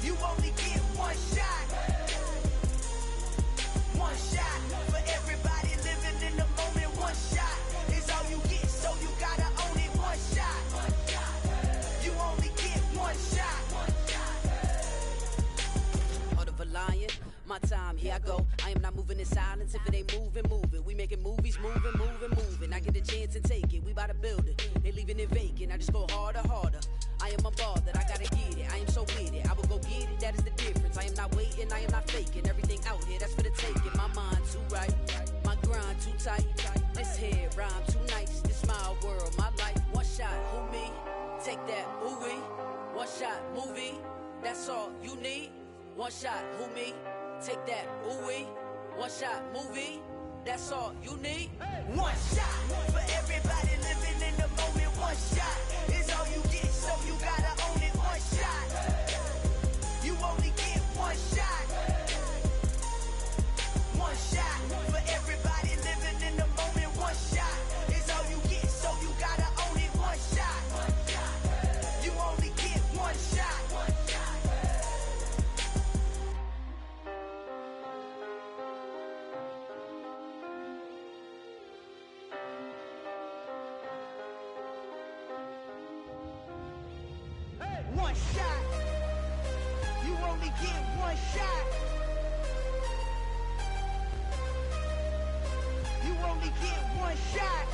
You only get one shot. One shot for everybody living in the moment. One shot is all you get, so you gotta own it. One shot. You only get one shot. Heart of a lion, my time, here I go. I am not moving in silence. If it ain't moving, move it. We making movies, moving. I get a chance and take it. We bout to build it. They leaving it vacant. I just go harder. I am a ball that I gotta get it. I am so with it. I will go get it. That is the difference. I am not waiting. I am not faking. Everything out here, that's for the taking. My mind too right. My grind too tight. This here rhyme too nice. This my world, my life. One shot, who me? Take that, ooh wee. One shot, movie. That's all you need. One shot, who me? Take that, ooh wee. One shot, movie. That's all you need. One shot for everybody living in the moment. One shot is all you get, so you gotta own it. get one shot. You only get one shot.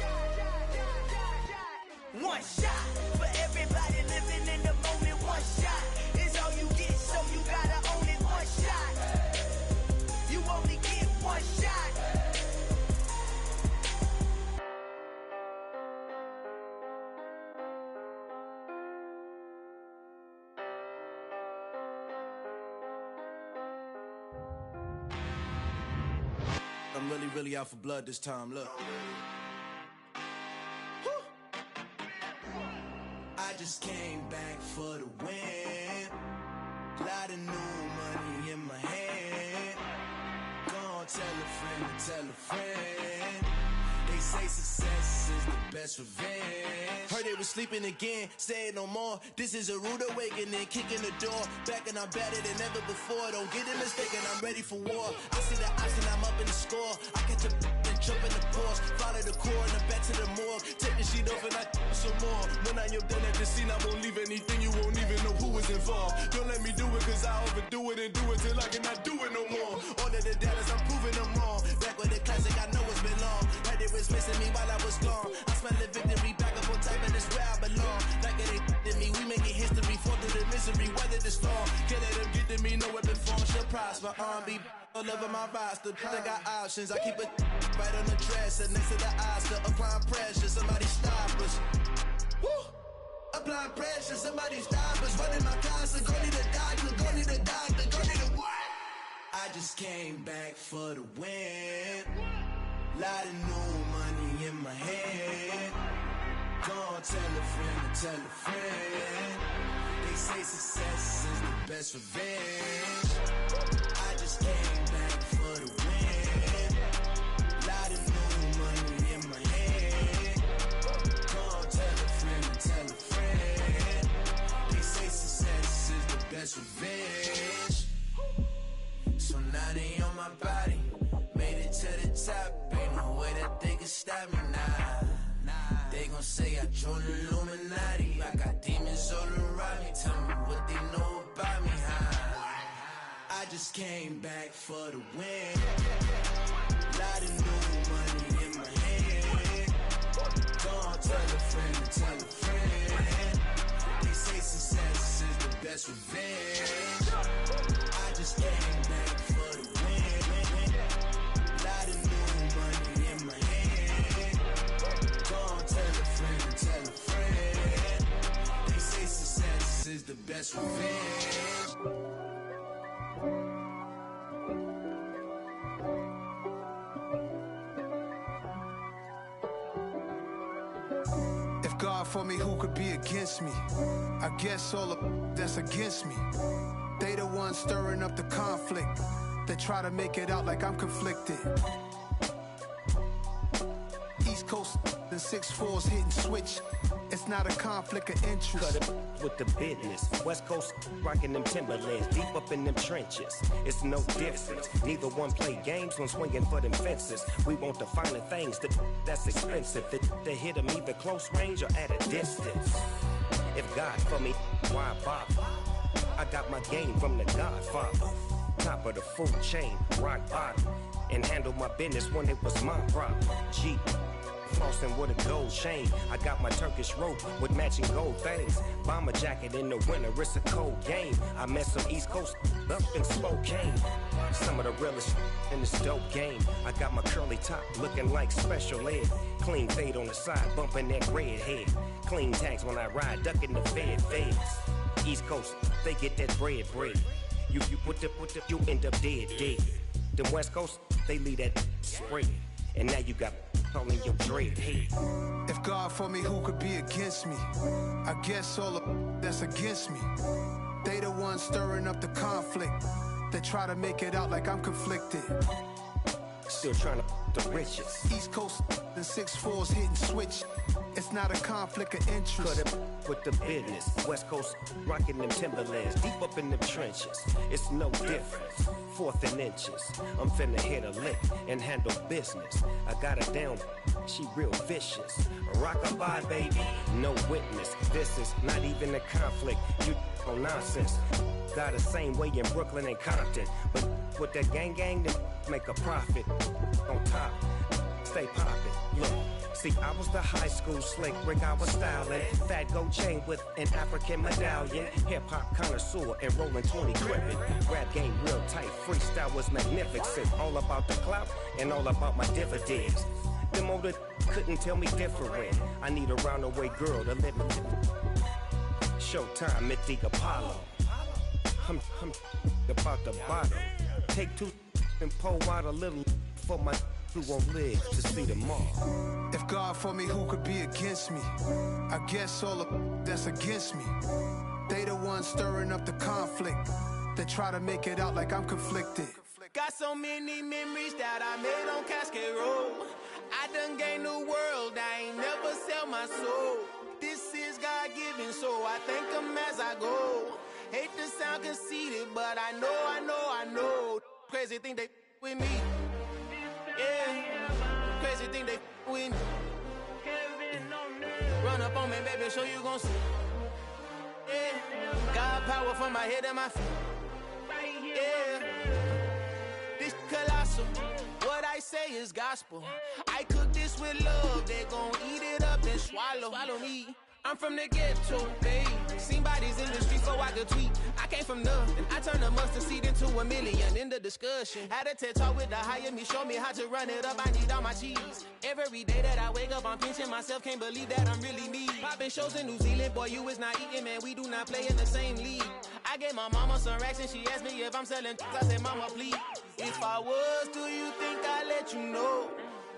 One shot for everybody living in the moment. One shot is all you get, so you gotta own it. One shot. You only get one shot. I'm really out for blood this time, look. I just came back for the win. Lot of new money in my hand. Gonna tell a friend to tell a friend. They say success is the best revenge. Heard they was sleeping again, say it no more. This is a rude awakening, kicking the door. Back and I'm better than ever before. Don't get it mistaken, I'm ready for war. I see the option, I'm up in the score. I catch a and jump in the Porsche. Follow the core and the back to the morgue. Take the sheet off and I some more. When I am done at the scene, I won't leave anything. You won't even know who was involved. Don't let me do it, cause I overdo it and do it till I cannot do it no more. All of the doubters, I'm proving them wrong. Back with the classic, I know it's been long. Heard it was missing me while I was gone. I smell the victory back up on top, and it's where I belong. Like it ain't to me, we making history. Fall through the misery, weather the storm. Can't let them get to me, no weapon form shall prosper. R&B all over my roster. I got options, I keep it right on the dresser. Next to the Oscar, applying pressure, somebody stop us. Woo! Applying pressure, somebody stop us. Running my closet, go need a doctor, go need a doctor, go need a what? I just came back for the win. Lot of new money in my hand. Gonna tell a friend to tell a friend. They say success is the best revenge. I just came back for the win. Lot of new money in my hand. Gonna tell a friend to tell a friend. They say success is the best revenge. So now they on my body. Made it to the top, ain't no way that they can stop me now. They gon' say I joined the Illuminati. I got demons all around me. Tell me what they know about me, huh? I just came back for the win. Lot of new money in my hand. Gonna tell a friend to tell a friend. They say success is the best revenge. I just came back for the win. Lot of new money in my hand. Gonna tell a friend to tell a friend. They say success is the best revenge. If God for me, who could be against me? I guess all of that's against me. They the ones stirring up the conflict. They try to make it out like I'm conflicted. East Coast and 6'4's hitting switch. It's not a conflict of interest. Cut it with the business. West Coast rocking them Timberlands, deep up in them trenches. It's no difference. Neither one play games when swinging for them fences. We want the finer things that's expensive. That hit them either close range or at a distance. If God for me, why bother? I got my game from the Godfather. Top of the food chain, rock bottom. And handle my business when it was my problem. G. Flossing with a gold chain. I got my Turkish rope with matching gold things. Bomber jacket in the winter, it's a cold game. I met some East Coast up in Spokane. Some of the realest in this dope game. I got my curly top looking like special ed. Clean fade on the side, bumping that red head. Clean tags when I ride, ducking the feds. East Coast, they get that bread. You put the, you end up dead. Then West Coast, they leave that spread. And now you got all in your dread head. If God for me, who could be against me? I guess all of that's against me. They the ones stirring up the conflict. They try to make it out like I'm conflicted. Still trying to the riches. East Coast and 6'4's hitting switch. It's not a conflict of interest. Cut it with the business. West Coast rocking them Timberlands, deep up in them trenches. It's no difference. 4th and inches. I'm finna hit a lick and handle business. I got her down, she real vicious. Rockabye, baby, no witness. This is not even a conflict. You on nonsense. got the same way in Brooklyn and Compton. But with that gang, then make a profit. On top, stay poppin'. Look. See, I was the high school slick Rick, I was styling. Fat gold chain with an African medallion. Hip-hop connoisseur and rolling 20 gripping. Rap game real tight, freestyle was magnificent. All about the clout and all about my dividends. Them older couldn't tell me different. I need a roundaway girl to let me. Showtime at the Apollo. I'm about the bottom. Take two and pour out a little for my who won't live to see tomorrow. If God for me, who could be against me? I guess all of that's against me. They the ones stirring up the conflict. They try to make it out like I'm conflicted. Got so many memories that I made on Cascade Road. I done gained the world, I ain't never sell my soul. This is God-given, so I thank him as I go. Hate to sound conceited, but I know. Crazy thing they with me. Yeah, crazy thing they with me. Run up on me, baby, so you gon' see. Yeah, got power from my head and my feet. Yeah, this colossal. What I say is gospel. I cook this with love. They gon' eat it up and swallow. Follow me. I'm from the ghetto, babe. Seen bodies in the street so I could tweet. I came from nothing. I turned a mustard seed into a million in the discussion. Had a TED talk with the higher me, show me how to run it up. I need all my cheese. Every day that I wake up, I'm pinching myself. Can't believe that I'm really me. Popping shows in New Zealand, boy, you is not eating, man. We do not play in the same league. I gave my mama some racks and she asked me if I'm selling. I said, mama, please. If I was, do you think I'd let you know?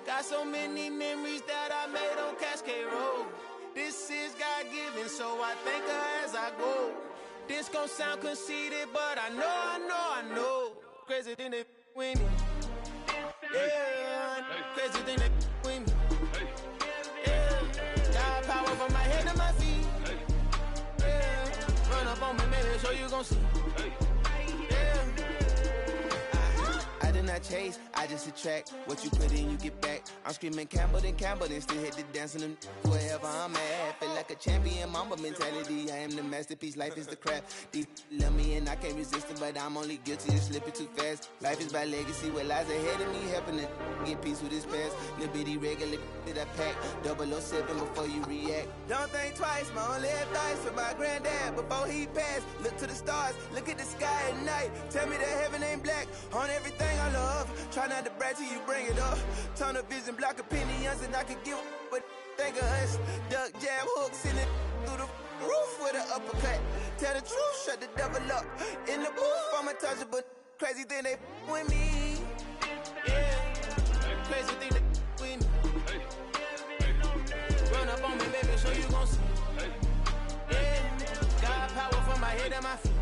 Got so many memories that I made on Cascade Road. This is God-given, so I thank her as I go. This gon' sound conceited, but I know. Crazy thing they with me. Yeah, crazy thing they with me. Yeah, got power from my head to my feet. Yeah, run up on me, baby, so you gon' see. Yeah. I did not chase, I just attract. What you put in, you get back. I'm screaming Campbell, then still hit the dance and them wherever I'm at. Feel like a champion, mamba mentality. I am the masterpiece, life is the crap. Deep love me and I can't resist it, but I'm only guilty of slipping too fast. Life is by legacy, what lies ahead of me, helping to get peace with this past. Little bitty regular that I pack, 007 before you react. Don't think twice, my only advice for my granddad before he passed. Look to the stars, look at the sky at night. Tell me that heaven ain't black on everything I love. Try not to brag till you bring it up. Tunnel vision, block opinions, and I could give but think of us. Duck jab hooks in it through the roof with an uppercut. Tell the truth, shut the devil up. In the booth, I'm untouchable. Crazy thing they with me. Yeah, crazy thing they with me. Run up on me, baby, so you gon' see. Yeah, got power from my head and my feet.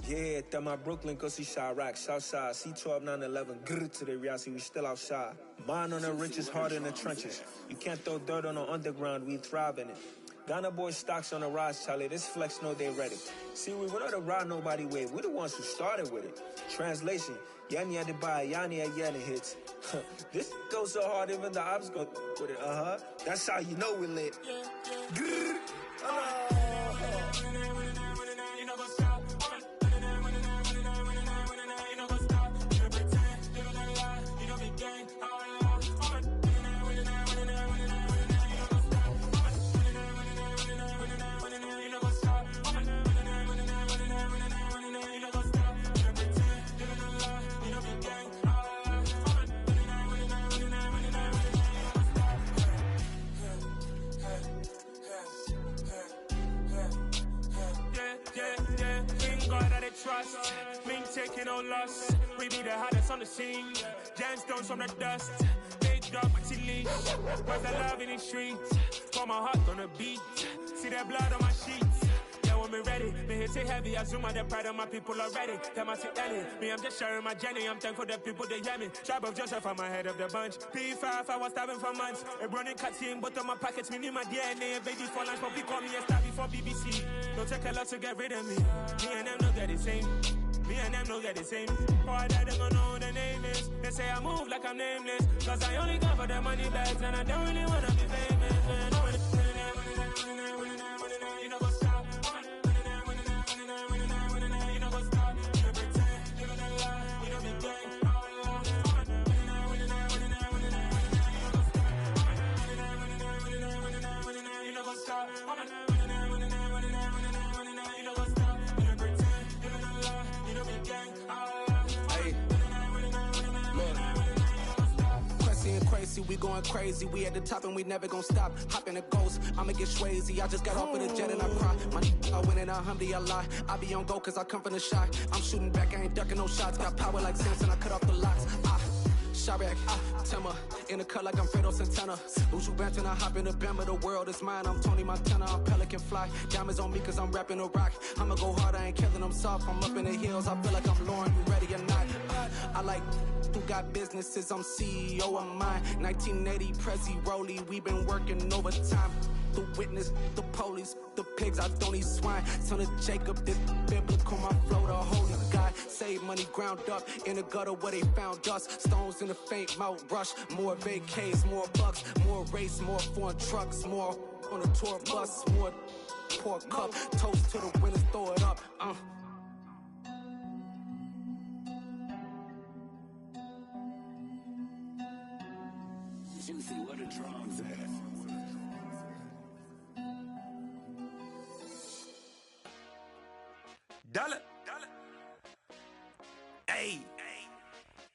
Yeah, throw my Brooklyn, cause he shot rock, Southside, C12, 911, grrr to the reality, we still outside. Mine on the riches, hard in the trenches. You can't throw dirt on the underground, we thrive in it. Ghana boys stocks on the rise, Charlie, this flex know they ready. See, we without a ride nobody with, we the ones who started with it. Translation, Yanni had to buy, Yanni had Yanni hits. This goes so hard, even the ops go with it, That's how you know we lit. Grrr, trust, me taking no loss. We be the hottest on the scene. Gemstones from the dust. They drop what you leash. Where's the love in the streets? Got my heart on the beat. See that blood on my sheets. Yeah, when we ready, me hit it heavy. I zoom out the pride of my people already. Them I see Ellie. Me, I'm just sharing my journey. I'm thankful that people they hear me. Tribe of Joseph, I'm ahead of the bunch. P5, I was starving for months. A running cutscene, but on my pockets, me need my DNA. Baby for lunch, but we call me a star before BBC. Don't take a lot to get rid of me. Me and them don't get the same. Me and them don't get the same. Boy, that they don't know who the name is. They say I move like I'm nameless. Cause I only come for the money bags and I don't really wanna be famous. You know what's up? You know what's up? You pretend, you know lie, you know be gang. You know what's up? We going crazy, we at the top and we never gon' stop. Hop in a ghost, I'ma get swayzy. I just got off of the jet and I cry. My I win in a Humvee, I lie. I be on go cause I come from the shot. I'm shooting back, I ain't ducking no shots. Got power like Samson, I cut off the locks. Chirac, Timmer, in the cut like I'm Fredo Santana. Uju Banton, I hop in the Bama, the world is mine. I'm Tony Montana, I'm Pelican Fly. Diamonds on me cause I'm rapping a rock. I'ma go hard, I ain't killing them soft. I'm up in the hills, I feel like I'm Lauren, you ready or not? I like who got businesses, I'm CEO of mine. 1980, Prezi Rolly, we been working overtime. The witness, the police, the pigs, I don't eat swine. Son of Jacob, this biblical, my flow, the holy God. Save money ground up in the gutter where they found us. Stones in the faint mouth rush. More vacays, more bucks, more race, more foreign trucks, more on a tour bus, more pour cup. Toast to the winners, throw it up. Juicy, what the drums at? Dollar. Hey.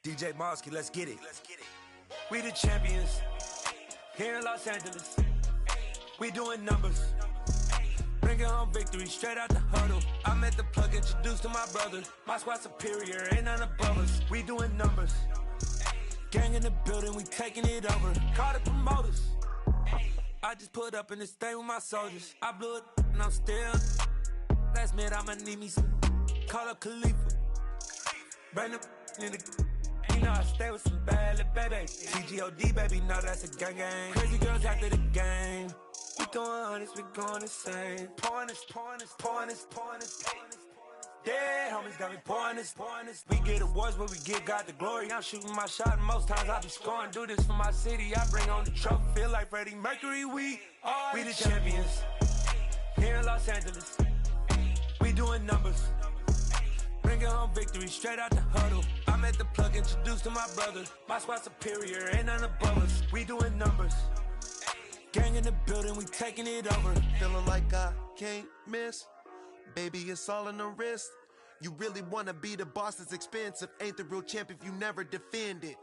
DJ Mosky, let's get it. We the champions. Here in Los Angeles. We doing numbers. Bringing home victory straight out the huddle. I met the plug, introduced to my brother. My squad superior, ain't none above us. We doing numbers. Gang in the building, we taking it over. Call the promoters. I just put up in this thing with my soldiers. I blew it and I'm still. Last minute I'ma need me some. Call up Khalifa. Bring the in the. You know I stay with some bad little baby. TGOD baby, know that's a gang gang. Crazy girls after the game. We throwing hundreds, we going insane. Pouring this. Yeah, homies got me pouring this. We get awards, but we give God the glory. I'm shooting my shot, and most times I be scoring. Do this for my city, I bring on the trophy. Feel like Freddie Mercury, we the champions. Here in Los Angeles, we doing numbers. Bringing home victory straight out the huddle. I met the plug, introduced to my brother. My squad superior, ain't none above us. We doing numbers. Gang in the building, we taking it over. Feeling like I can't miss. Baby, it's all in the wrist. You really wanna be the boss, it's expensive. Ain't the real champ if you never defend it.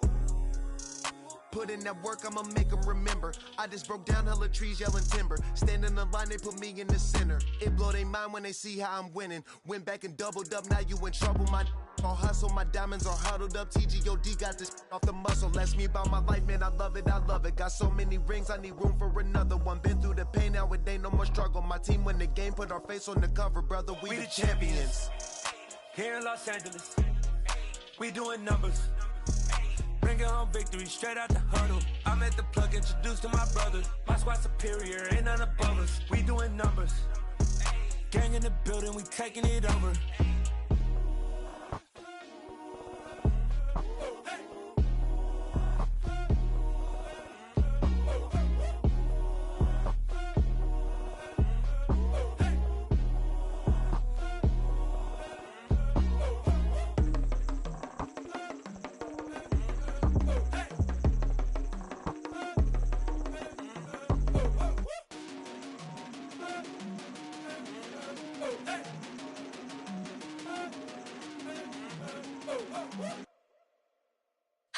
Put in that work, I'ma make them remember. I just broke down hella trees, yelling timber. Stand in the line, they put me in the center. It blow their mind when they see how I'm winning. Went back and doubled up, now you in trouble. My all hustle, my diamonds are huddled up. TGOD got this off the muscle. That's me about my life, man, I love it. Got so many rings, I need room for another one. Been through the pain, now it ain't no more struggle. My team win the game, put our face on the cover, brother. We the champions. Here in Los Angeles, we doing numbers. Bringing home victory straight out the huddle. I met the plug, introduced to my brother. My squad superior, ain't none above us. We doing numbers. Gang in the building, we taking it over.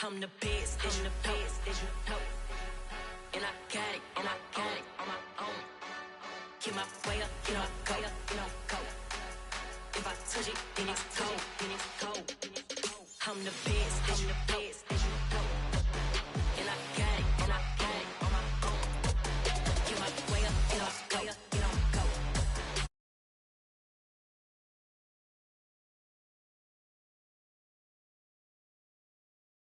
I'm the best, and the best, as you know. And I got it, and I got it on my own. Get my way up, get my go, go. If I touch it, then it's cold, then it's cold. I'm the best, and the best.